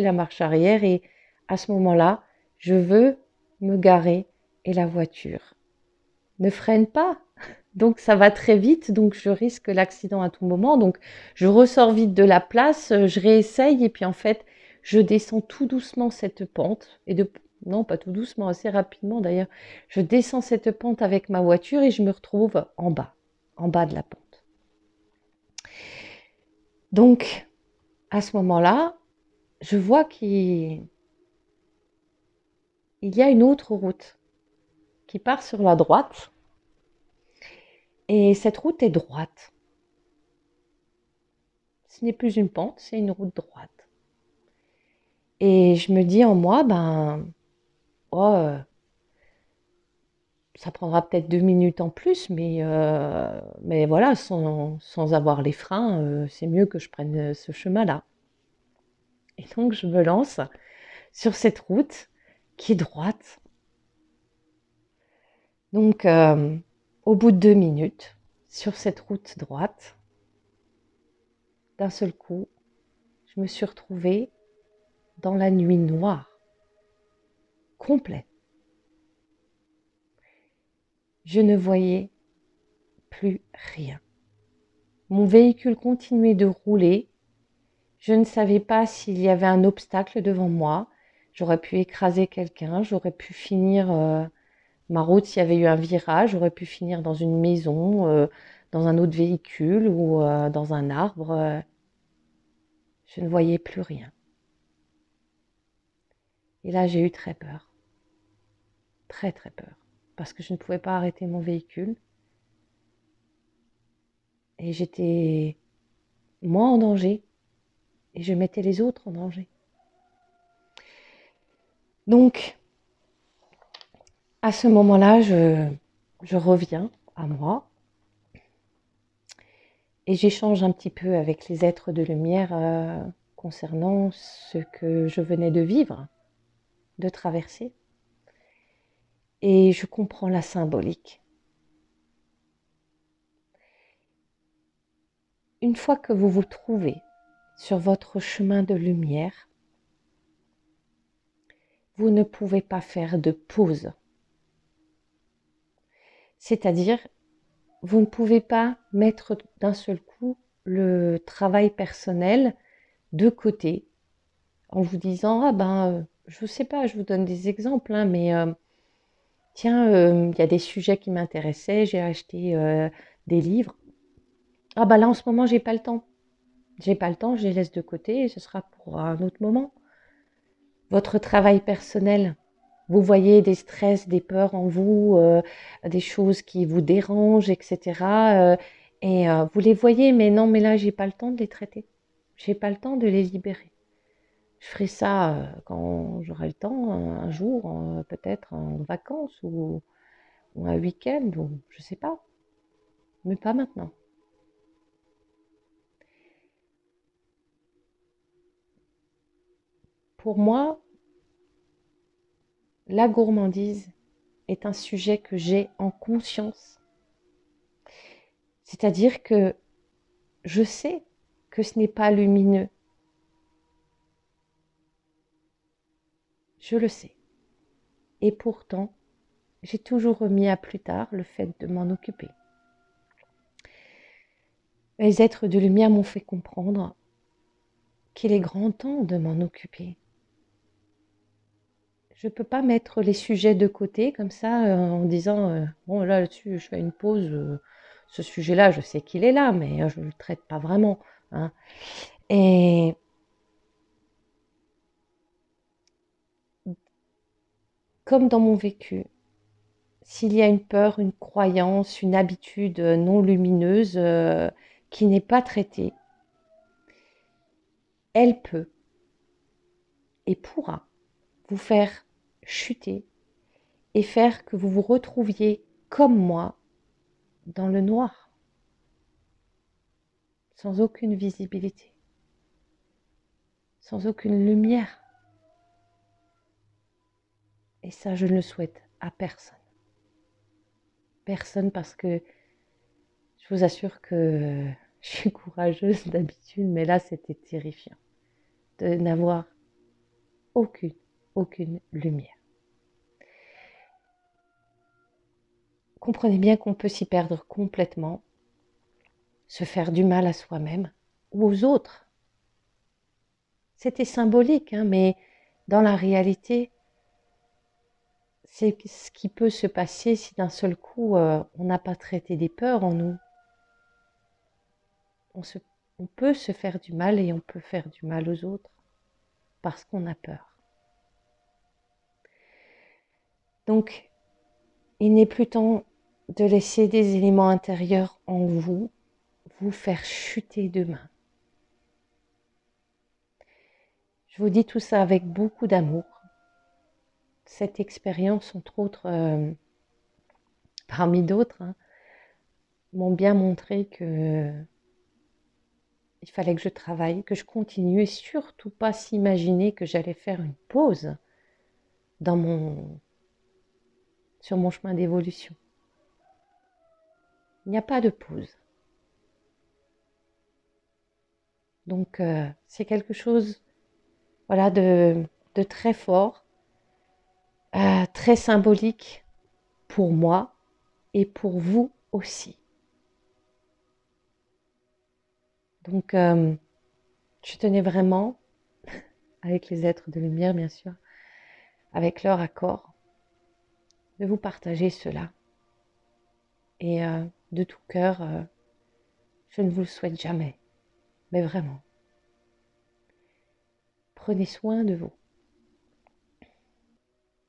la marche arrière et à ce moment-là, je veux me garer et la voiture ne freine pas. Donc ça va très vite, donc je risque l'accident à tout moment. Donc je ressors vite de la place, je réessaye et puis en fait, je descends tout doucement cette pente. Non, pas tout doucement, assez rapidement d'ailleurs. Je descends cette pente avec ma voiture et je me retrouve en bas de la pente. Donc à ce moment-là, je vois qu'il y a une autre route qui part sur la droite. Et cette route est droite. Ce n'est plus une pente, c'est une route droite. Et je me dis en moi, oh, ça prendra peut-être 2 minutes en plus, mais voilà, sans avoir les freins, c'est mieux que je prenne ce chemin-là. Et donc, je me lance sur cette route qui est droite. Donc, au bout de 2 minutes, sur cette route droite, d'un seul coup, je me suis retrouvée dans la nuit noire, complète. Je ne voyais plus rien. Mon véhicule continuait de rouler. Je ne savais pas s'il y avait un obstacle devant moi. J'aurais pu écraser quelqu'un, j'aurais pu finir ma route s'il y avait eu un virage, j'aurais pu finir dans une maison, dans un autre véhicule ou dans un arbre. Je ne voyais plus rien. Et là, j'ai eu très peur. Très très peur. Parce que je ne pouvais pas arrêter mon véhicule. Et j'étais moi en danger. Et je mettais les autres en danger. Donc, à ce moment-là, je reviens à moi. Et j'échange un petit peu avec les êtres de lumière concernant ce que je venais de vivre, de traverser. Et je comprends la symbolique. Une fois que vous vous trouvez sur votre chemin de lumière, vous ne pouvez pas faire de pause. C'est-à-dire, vous ne pouvez pas mettre d'un seul coup le travail personnel de côté en vous disant ah ben je ne sais pas, je vous donne des exemples hein, mais tiens il y a des sujets qui m'intéressaient, j'ai acheté des livres. Ah ben là en ce moment j'ai pas le temps. J'ai pas le temps, je les laisse de côté et ce sera pour un autre moment. Votre travail personnel, vous voyez des stress, des peurs en vous, des choses qui vous dérangent, etc. Vous les voyez, mais non, mais là, j'ai pas le temps de les traiter. J'ai pas le temps de les libérer. Je ferai ça quand j'aurai le temps, un jour, peut-être en vacances ou un week-end, ou je sais pas, mais pas maintenant. Pour moi, la gourmandise est un sujet que j'ai en conscience. C'est-à-dire que je sais que ce n'est pas lumineux. Je le sais. Et pourtant, j'ai toujours remis à plus tard le fait de m'en occuper. Les êtres de lumière m'ont fait comprendre qu'il est grand temps de m'en occuper. Je ne peux pas mettre les sujets de côté comme ça en disant bon là-dessus je fais une pause, ce sujet-là je sais qu'il est là mais je ne le traite pas vraiment. Hein. Et comme dans mon vécu, s'il y a une peur, une croyance, une habitude non lumineuse qui n'est pas traitée, elle peut et pourra vous faire chuter et faire que vous vous retrouviez comme moi dans le noir, sans aucune visibilité, sans aucune lumière. Et ça, je ne le souhaite à personne. Personne parce que je vous assure que je suis courageuse d'habitude, mais là, c'était terrifiant de n'avoir aucune lumière. Comprenez bien qu'on peut s'y perdre complètement, se faire du mal à soi-même ou aux autres. C'était symbolique, hein, mais dans la réalité, c'est ce qui peut se passer si d'un seul coup, on n'a pas traité des peurs en nous. On peut se faire du mal et on peut faire du mal aux autres parce qu'on a peur. Donc, il n'est plus temps de laisser des éléments intérieurs en vous faire chuter demain. Je vous dis tout ça avec beaucoup d'amour. Cette expérience, entre autres, parmi d'autres, hein, m'ont bien montré que il fallait que je travaille, que je continue et surtout pas s'imaginer que j'allais faire une pause sur mon chemin d'évolution. Il n'y a pas de pause. Donc c'est quelque chose voilà, de très fort, très symbolique pour moi et pour vous aussi. Donc Je tenais vraiment, avec les êtres de lumière bien sûr, avec leur accord, de vous partager cela. Et de tout cœur, je ne vous le souhaite jamais, mais vraiment. Prenez soin de vous.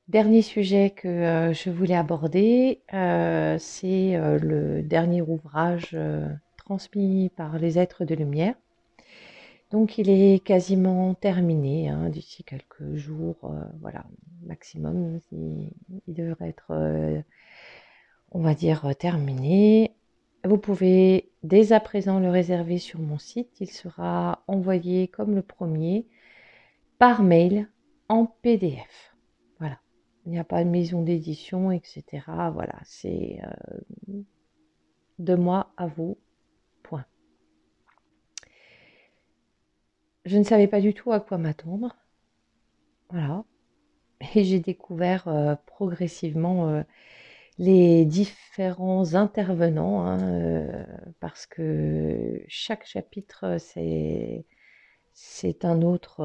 Dernier sujet que je voulais aborder, c'est le dernier ouvrage transmis par les êtres de lumière. Donc il est quasiment terminé, hein, d'ici quelques jours, voilà, maximum, il devrait être, on va dire, terminé. Vous pouvez dès à présent le réserver sur mon site. Il sera envoyé comme le premier par mail en PDF. Voilà. Il n'y a pas de maison d'édition, etc. Voilà, c'est de moi à vous, point. Je ne savais pas du tout à quoi m'attendre. Voilà. Et j'ai découvert progressivement les différents intervenants, hein, parce que chaque chapitre, c'est un autre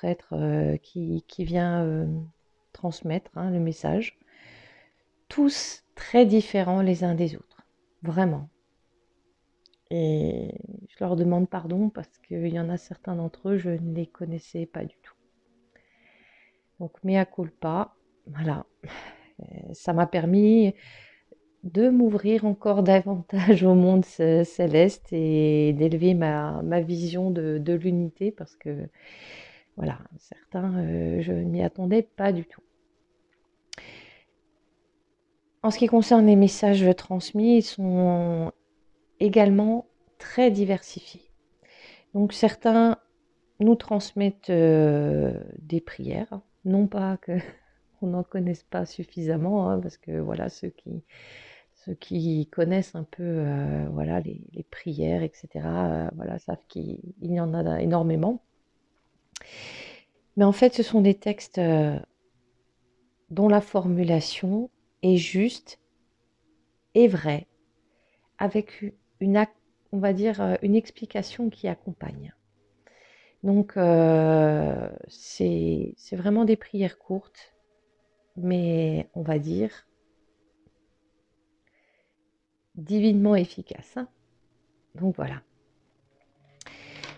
être qui vient transmettre, hein, le message. Tous très différents les uns des autres, vraiment. Et je leur demande pardon parce qu'il y en a certains d'entre eux, je ne les connaissais pas du tout. Donc, mea culpa, voilà. Ça m'a permis de m'ouvrir encore davantage au monde céleste et d'élever ma vision de l'unité parce que, voilà, certains, je ne m'y attendais pas du tout. En ce qui concerne les messages transmis, ils sont également très diversifiés. Donc certains nous transmettent des prières, non pas qu'on n'en connaisse pas suffisamment, hein, parce que voilà, ceux qui connaissent un peu voilà, les prières, etc., voilà, savent qu'il y en a énormément. Mais en fait, ce sont des textes dont la formulation est juste et vraie, avec on va dire, une explication qui accompagne. Donc, c'est vraiment des prières courtes, mais on va dire divinement efficaces, hein. Donc voilà.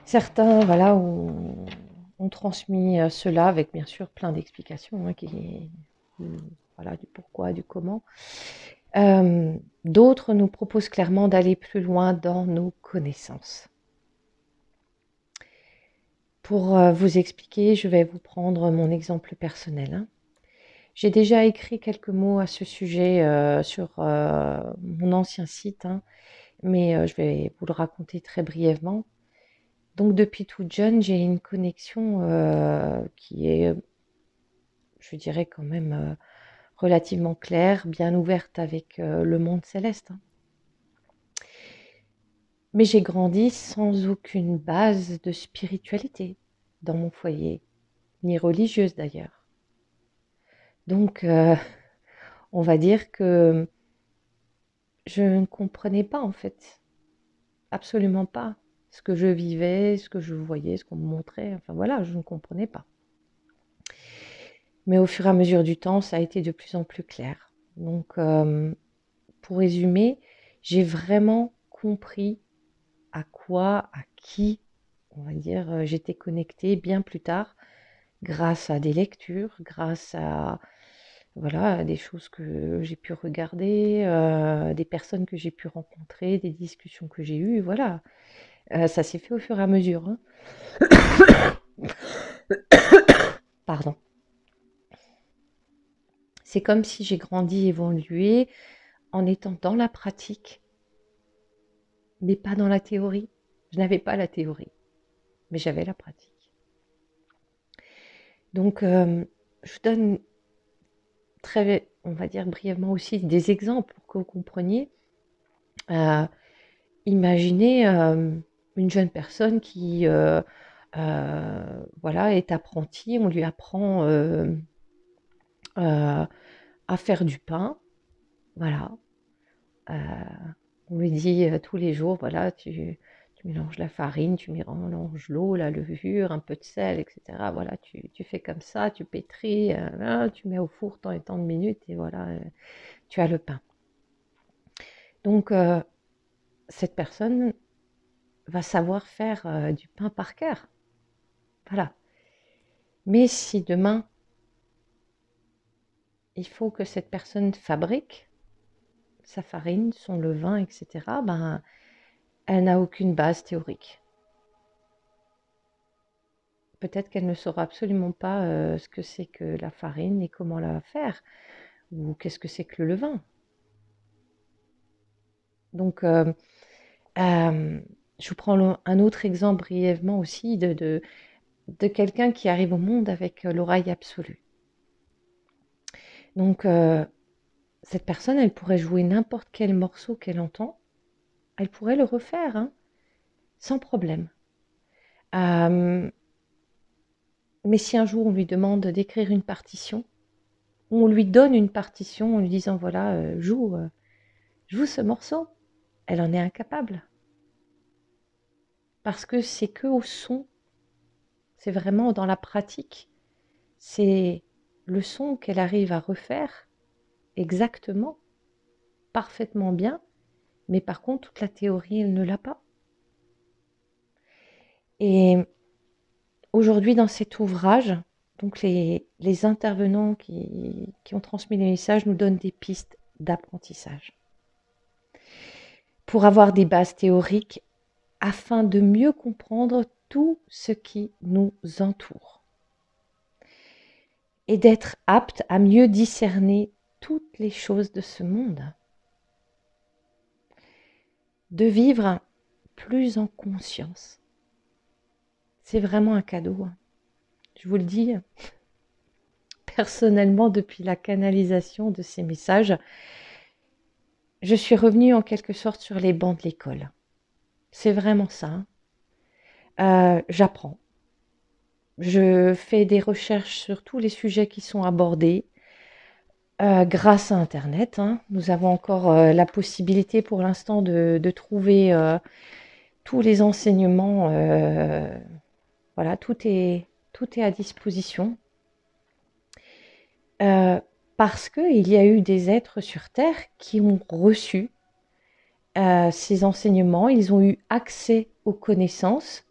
Certains, voilà, ont transmis cela avec bien sûr plein d'explications, hein, voilà, du pourquoi, du comment. D'autres nous proposent clairement d'aller plus loin dans nos connaissances. Pour vous expliquer, je vais vous prendre mon exemple personnel, hein. J'ai déjà écrit quelques mots à ce sujet sur mon ancien site, hein, mais je vais vous le raconter très brièvement. Donc depuis toute jeune, j'ai une connexion qui est, je dirais quand même, relativement claire, bien ouverte avec le monde céleste, hein. Mais j'ai grandi sans aucune base de spiritualité dans mon foyer, ni religieuse d'ailleurs. Donc, on va dire que je ne comprenais pas en fait, absolument pas ce que je vivais, ce que je voyais, ce qu'on me montrait. Enfin voilà, je ne comprenais pas. Mais au fur et à mesure du temps, ça a été de plus en plus clair. Donc, pour résumer, j'ai vraiment compris à quoi, à qui, on va dire, j'étais connectée bien plus tard, grâce à des lectures, grâce à voilà, des choses que j'ai pu regarder, des personnes que j'ai pu rencontrer, des discussions que j'ai eues, voilà. Ça s'est fait au fur et à mesure, hein. Pardon. C'est comme si j'ai grandi, évolué en étant dans la pratique, mais pas dans la théorie. Je n'avais pas la théorie, mais j'avais la pratique. Donc, je vous donne très, on va dire brièvement aussi des exemples pour que vous compreniez. Imaginez une jeune personne qui voilà, est apprentie, on lui apprend à faire du pain, voilà. On lui dit tous les jours, voilà, tu mélanges la farine, tu mélanges l'eau, la levure, un peu de sel, etc. Voilà, tu fais comme ça, tu pétris, là, tu mets au four tant et tant de minutes et voilà, tu as le pain. Donc, cette personne va savoir faire du pain par cœur. Voilà. Mais si demain, il faut que cette personne fabrique sa farine, son levain, etc., ben, elle n'a aucune base théorique. Peut-être qu'elle ne saura absolument pas ce que c'est que la farine et comment la faire, ou qu'est-ce que c'est que le levain. Donc, je vous prends un autre exemple brièvement aussi de quelqu'un qui arrive au monde avec l'oreille absolue. Donc, cette personne, elle pourrait jouer n'importe quel morceau qu'elle entend, elle pourrait le refaire, hein, sans problème. Mais si un jour on lui demande d'écrire une partition, on lui donne une partition en lui disant voilà, joue ce morceau, elle en est incapable. Parce que c'est que au son, c'est vraiment dans la pratique, c'est le son qu'elle arrive à refaire exactement, parfaitement bien, mais par contre, toute la théorie, elle ne l'a pas. Et aujourd'hui, dans cet ouvrage, donc les intervenants qui ont transmis les messages nous donnent des pistes d'apprentissage pour avoir des bases théoriques afin de mieux comprendre tout ce qui nous entoure et d'être apte à mieux discerner toutes les choses de ce monde, de vivre plus en conscience. C'est vraiment un cadeau. Je vous le dis, personnellement, depuis la canalisation de ces messages, je suis revenue en quelque sorte sur les bancs de l'école. C'est vraiment ça. J'apprends. Je fais des recherches sur tous les sujets qui sont abordés. Grâce à Internet, hein. Nous avons encore la possibilité pour l'instant de trouver tous les enseignements. Voilà, tout est à disposition. Parce qu'il y a eu des êtres sur Terre qui ont reçu ces enseignements. Ils ont eu accès aux connaissances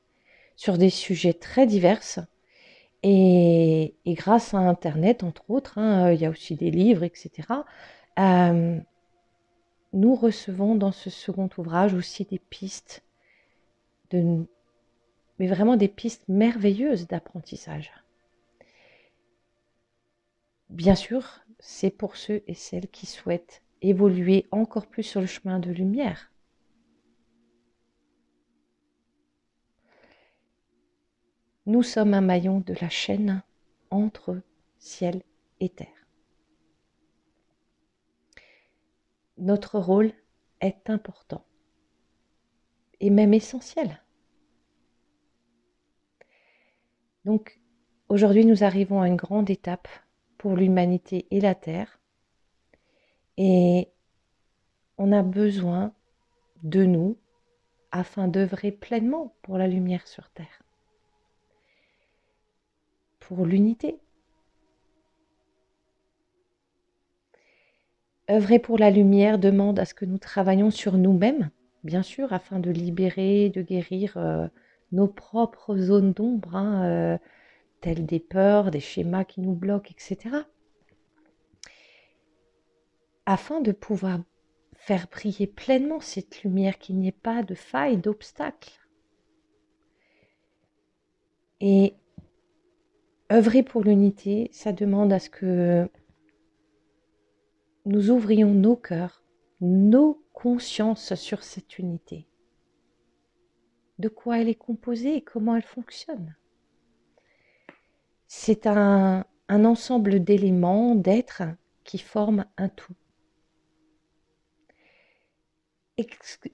sur des sujets très divers. Et grâce à Internet, entre autres, hein, il y a aussi des livres, etc., nous recevons dans ce second ouvrage aussi des pistes, mais vraiment des pistes merveilleuses d'apprentissage. Bien sûr, c'est pour ceux et celles qui souhaitent évoluer encore plus sur le chemin de lumière. Nous sommes un maillon de la chaîne entre ciel et terre. Notre rôle est important et même essentiel. Donc, aujourd'hui, nous arrivons à une grande étape pour l'humanité et la Terre. Et on a besoin de nous afin d'œuvrer pleinement pour la lumière sur Terre, pour l'unité. Œuvrer pour la lumière demande à ce que nous travaillions sur nous-mêmes, bien sûr, afin de libérer, de guérir nos propres zones d'ombre, hein, telles des peurs, des schémas qui nous bloquent, etc. Afin de pouvoir faire briller pleinement cette lumière, qu'il n'y ait pas de faille, d'obstacle. Et œuvrer pour l'unité, ça demande à ce que nous ouvrions nos cœurs, nos consciences sur cette unité. De quoi elle est composée et comment elle fonctionne. C'est un ensemble d'éléments, d'êtres qui forment un tout.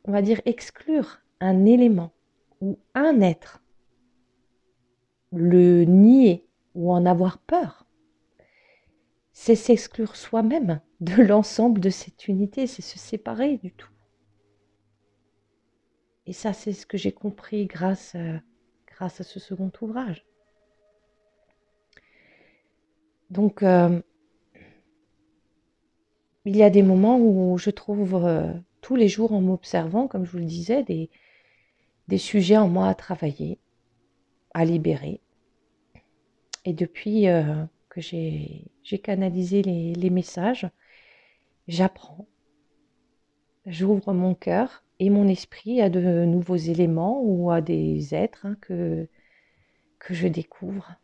On va dire exclure un élément ou un être, le nier ou en avoir peur, c'est s'exclure soi-même de l'ensemble de cette unité, c'est se séparer du tout. Et ça, c'est ce que j'ai compris grâce à ce second ouvrage. Donc, il y a des moments où je trouve tous les jours en m'observant, comme je vous le disais, des sujets en moi à travailler, à libérer. Et depuis que j'ai canalisé les messages, j'apprends, j'ouvre mon cœur et mon esprit à de nouveaux éléments ou à des êtres que je découvre.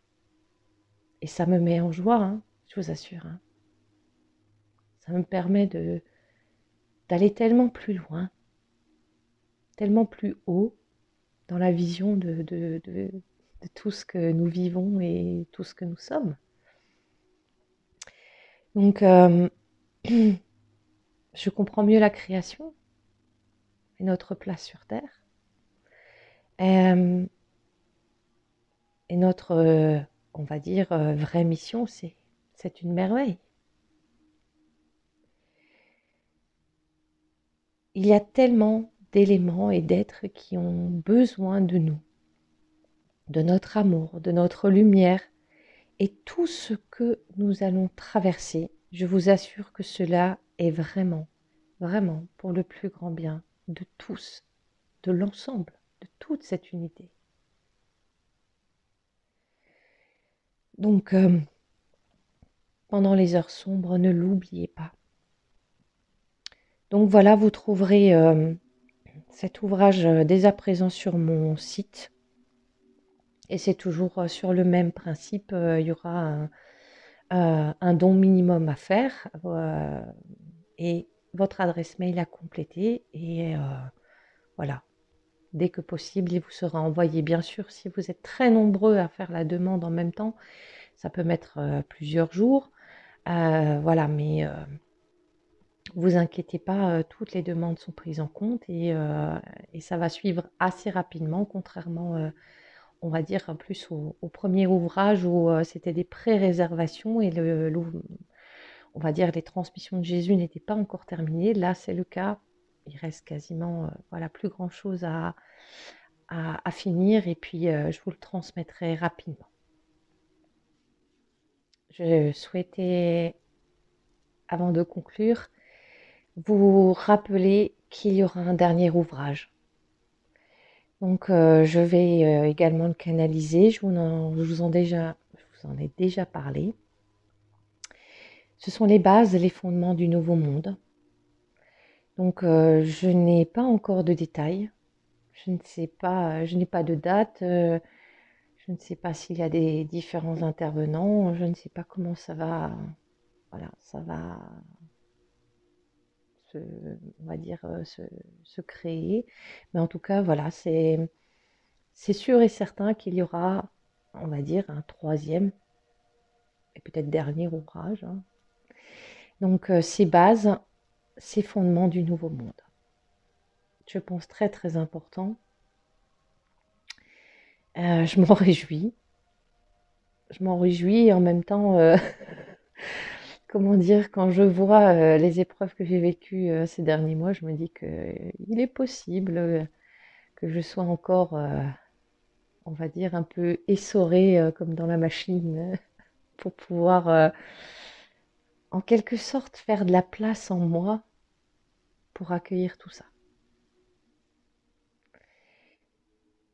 Et ça me met en joie, je vous assure. Ça me permet d'aller tellement plus loin, tellement plus haut dans la vision de tout ce que nous vivons et tout ce que nous sommes. Donc, je comprends mieux la création et notre place sur Terre. Et notre, on va dire, vraie mission, c'est une merveille. Il y a tellement d'éléments et d'êtres qui ont besoin de nous, de notre amour, de notre lumière, et tout ce que nous allons traverser, je vous assure que cela est vraiment, vraiment pour le plus grand bien de tous, de l'ensemble, de toute cette unité. Donc, pendant les heures sombres, ne l'oubliez pas. Donc voilà, vous trouverez cet ouvrage dès à présent sur mon site. Et c'est toujours sur le même principe, il y aura un don minimum à faire et votre adresse mail à compléter. Et voilà, dès que possible, il vous sera envoyé. Bien sûr, si vous êtes très nombreux à faire la demande en même temps, ça peut mettre plusieurs jours. Voilà, mais vous inquiétez pas, toutes les demandes sont prises en compte et ça va suivre assez rapidement, contrairement, on va dire, plus au premier ouvrage où c'était des pré-réservations et on va dire les transmissions de Jésus n'étaient pas encore terminées. Là, c'est le cas. Il reste quasiment voilà, plus grand-chose à finir et puis je vous le transmettrai rapidement. Je souhaitais, avant de conclure, vous rappeler qu'il y aura un dernier ouvrage. Donc, je vais également le canaliser. Je vous en ai déjà parlé. Ce sont les bases, les fondements du nouveau monde. Donc, je n'ai pas encore de détails. Je ne sais pas, je n'ai pas de date. Je ne sais pas s'il y a des différents intervenants. Je ne sais pas comment ça va. Voilà, ça va on va dire, se créer. Mais en tout cas, voilà, c'est sûr et certain qu'il y aura, on va dire, un troisième et peut-être dernier ouvrage. Donc, ces bases, ces fondements du nouveau monde. Je pense très très important. Je m'en réjouis. Je m'en réjouis et en même temps, comment dire, quand je vois les épreuves que j'ai vécues ces derniers mois, je me dis qu'il est possible que je sois encore, on va dire, un peu essorée comme dans la machine pour pouvoir, en quelque sorte, faire de la place en moi pour accueillir tout ça.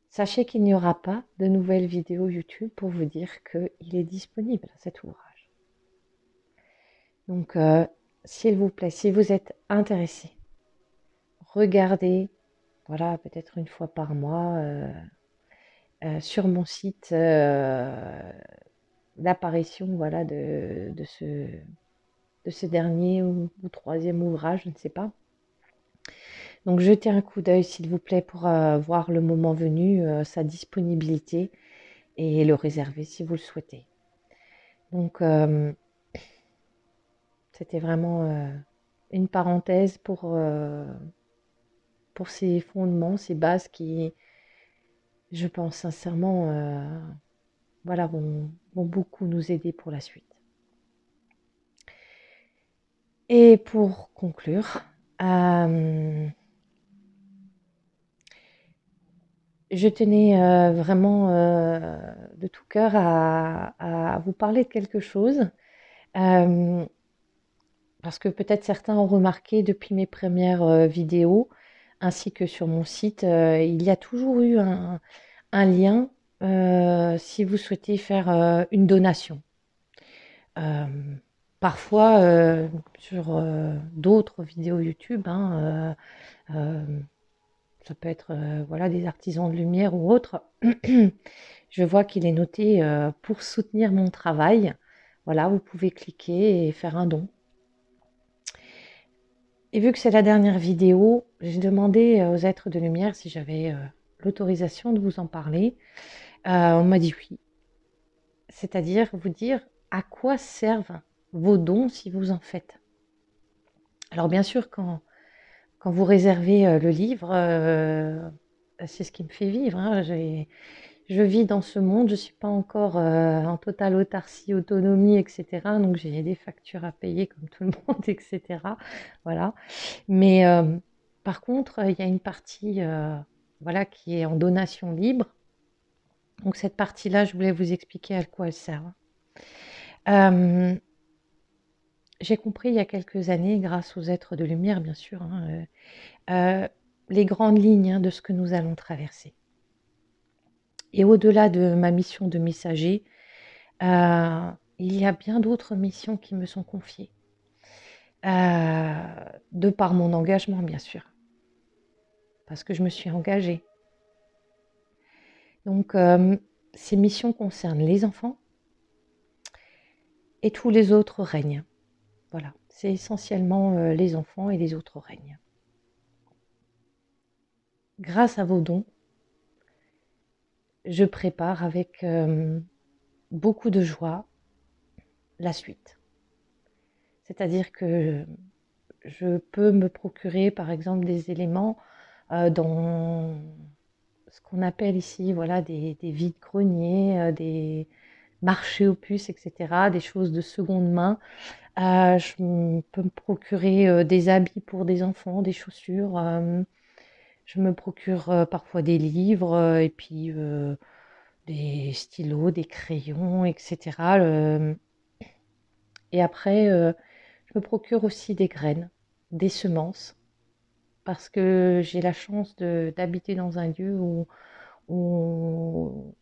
Sachez qu'il n'y aura pas de nouvelles vidéos YouTube pour vous dire qu'il est disponible, cet ouvrage. Donc, s'il vous plaît, si vous êtes intéressé, regardez, voilà, peut-être une fois par mois, sur mon site, l'apparition, voilà, de ce dernier ou troisième ouvrage, je ne sais pas. Donc, jetez un coup d'œil, s'il vous plaît, pour voir le moment venu, sa disponibilité et le réserver si vous le souhaitez. Donc, c'était vraiment une parenthèse pour ces fondements, ces bases qui, je pense sincèrement, voilà, vont beaucoup nous aider pour la suite. Et pour conclure, Je tenais vraiment de tout cœur à vous parler de quelque chose, euh, parce que peut-être certains ont remarqué depuis mes premières vidéos, ainsi que sur mon site, il y a toujours eu un lien si vous souhaitez faire une donation. Euh, Parfois, sur d'autres vidéos YouTube, hein, ça peut être voilà, des artisans de lumière ou autres, je vois qu'il est noté pour soutenir mon travail. Voilà, vous pouvez cliquer et faire un don. Et vu que c'est la dernière vidéo, j'ai demandé aux êtres de lumière si j'avais l'autorisation de vous en parler. On m'a dit oui. C'est-à-dire vous dire à quoi servent vos dons si vous en faites. Alors bien sûr, quand vous réservez le livre, c'est ce qui me fait vivre, hein. Je vis dans ce monde, je ne suis pas encore en totale autarcie, autonomie, etc. Donc j'ai des factures à payer comme tout le monde, etc. Voilà. Mais par contre, il y a une partie voilà, qui est en donation libre. Donc cette partie-là, je voulais vous expliquer à quoi elle sert. Euh, j'ai compris il y a quelques années, grâce aux êtres de lumière, bien sûr, hein, les grandes lignes hein, de ce que nous allons traverser. Et au-delà de ma mission de messager, il y a bien d'autres missions qui me sont confiées, de par mon engagement, bien sûr, parce que je me suis engagée. Donc, ces missions concernent les enfants et tous les autres règnes. Voilà, c'est essentiellement les enfants et les autres règnes. Grâce à vos dons, je prépare avec beaucoup de joie la suite. C'est-à-dire que je peux me procurer, par exemple, des éléments dans ce qu'on appelle ici voilà, des vides-greniers, des marchés aux puces, etc., des choses de seconde main. Je peux me procurer des habits pour des enfants, des chaussures. Je me procure parfois des livres et puis des stylos, des crayons, etc. Et après, je me procure aussi des graines, des semences, parce que j'ai la chance d'habiter dans un lieu où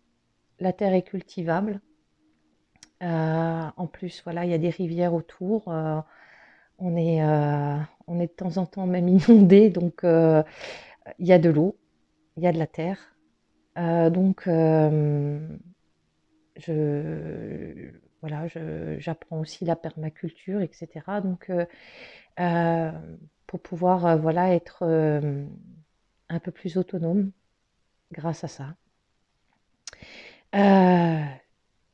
la terre est cultivable. En plus, voilà, il y a des rivières autour. On est, euh, on est de temps en temps même inondé, donc il y a de l'eau, il y a de la terre. Donc, voilà, j'apprends aussi la permaculture, etc. Donc, euh, pour pouvoir voilà, être un peu plus autonome grâce à ça. Euh,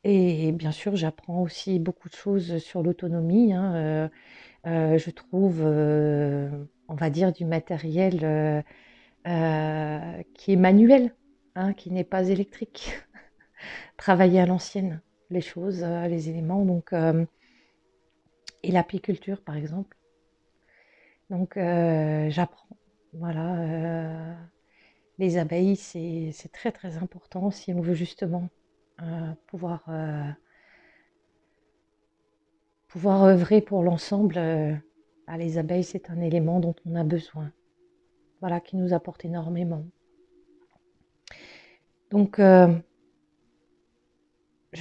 et bien sûr, j'apprends aussi beaucoup de choses sur l'autonomie, hein. Je trouve, on va dire, du matériel qui est manuel, hein, qui n'est pas électrique. Travailler à l'ancienne, les choses, les éléments, donc, et l'apiculture, par exemple. Donc, j'apprends. Voilà, les abeilles, c'est très très important si on veut justement pouvoir, pouvoir œuvrer pour l'ensemble. Les abeilles, c'est un élément dont on a besoin, voilà, qui nous apporte énormément. Donc, je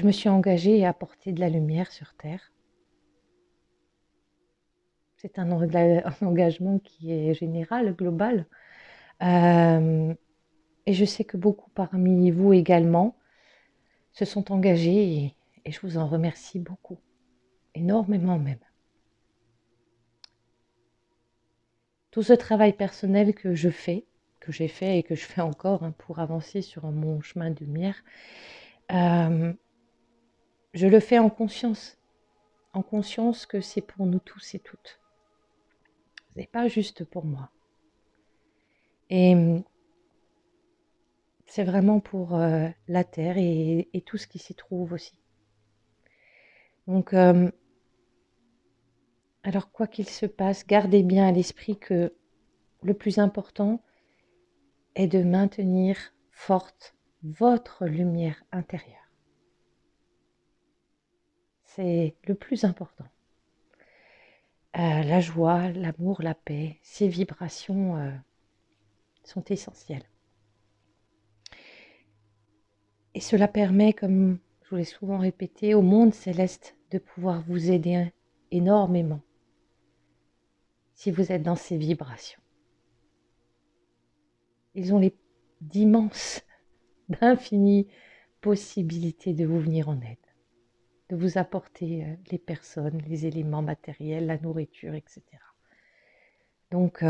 me suis engagée à apporter de la lumière sur Terre. C'est un engagement qui est général, global. Euh, et je sais que beaucoup parmi vous également se sont engagés et je vous en remercie beaucoup, énormément même. Tout ce travail personnel que je fais, que j'ai fait et que je fais encore hein, pour avancer sur mon chemin de lumière, euh, je le fais en conscience que c'est pour nous tous et toutes. Ce n'est pas juste pour moi. Et c'est vraiment pour la Terre et tout ce qui s'y trouve aussi. Donc, alors quoi qu'il se passe, gardez bien à l'esprit que le plus important est de maintenir forte votre lumière intérieure. C'est le plus important. La joie, l'amour, la paix, ces vibrations sont essentielles. Et cela permet, comme je vous l'ai souvent répété, au monde céleste de pouvoir vous aider énormément si vous êtes dans ces vibrations. Ils ont d'immenses, d'infinies possibilités de vous venir en aide, de vous apporter les personnes, les éléments matériels, la nourriture, etc. Donc,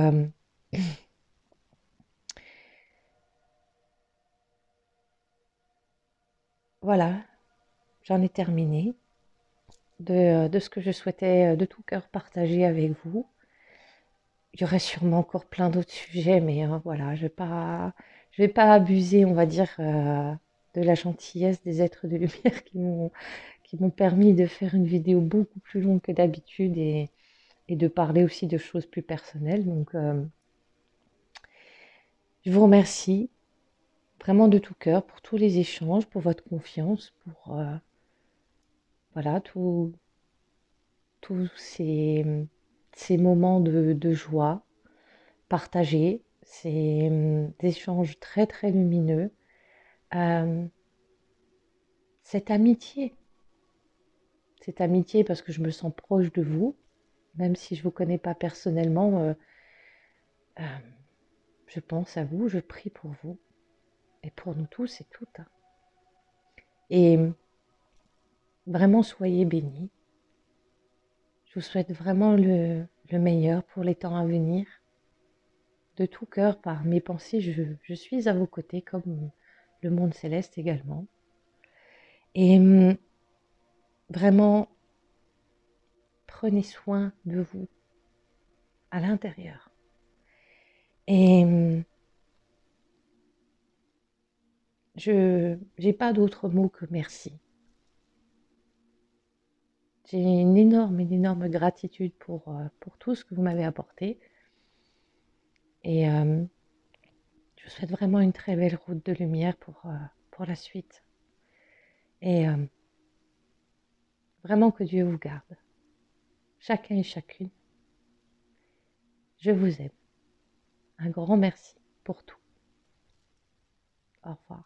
voilà, j'en ai terminé de ce que je souhaitais de tout cœur partager avec vous. Il y aurait sûrement encore plein d'autres sujets, mais voilà, je vais pas abuser, on va dire, de la gentillesse des êtres de lumière qui m'ont permis de faire une vidéo beaucoup plus longue que d'habitude et de parler aussi de choses plus personnelles. Donc, je vous remercie vraiment de tout cœur pour tous les échanges, pour votre confiance, pour voilà, tous ces moments de joie partagés, ces échanges très très lumineux, euh, cette amitié parce que je me sens proche de vous, même si je ne vous connais pas personnellement, euh, je pense à vous, je prie pour vous et pour nous tous et toutes. Et vraiment, soyez bénis. Je vous souhaite vraiment le meilleur pour les temps à venir. De tout cœur, par mes pensées, je suis à vos côtés, comme le monde céleste également. Et vraiment, prenez soin de vous à l'intérieur. Et je n'ai pas d'autre mot que merci. J'ai une énorme gratitude pour tout ce que vous m'avez apporté. Et je vous souhaite vraiment une très belle route de lumière pour la suite. Et vraiment que Dieu vous garde. Chacun et chacune. Je vous aime. Un grand merci pour tout. Au revoir.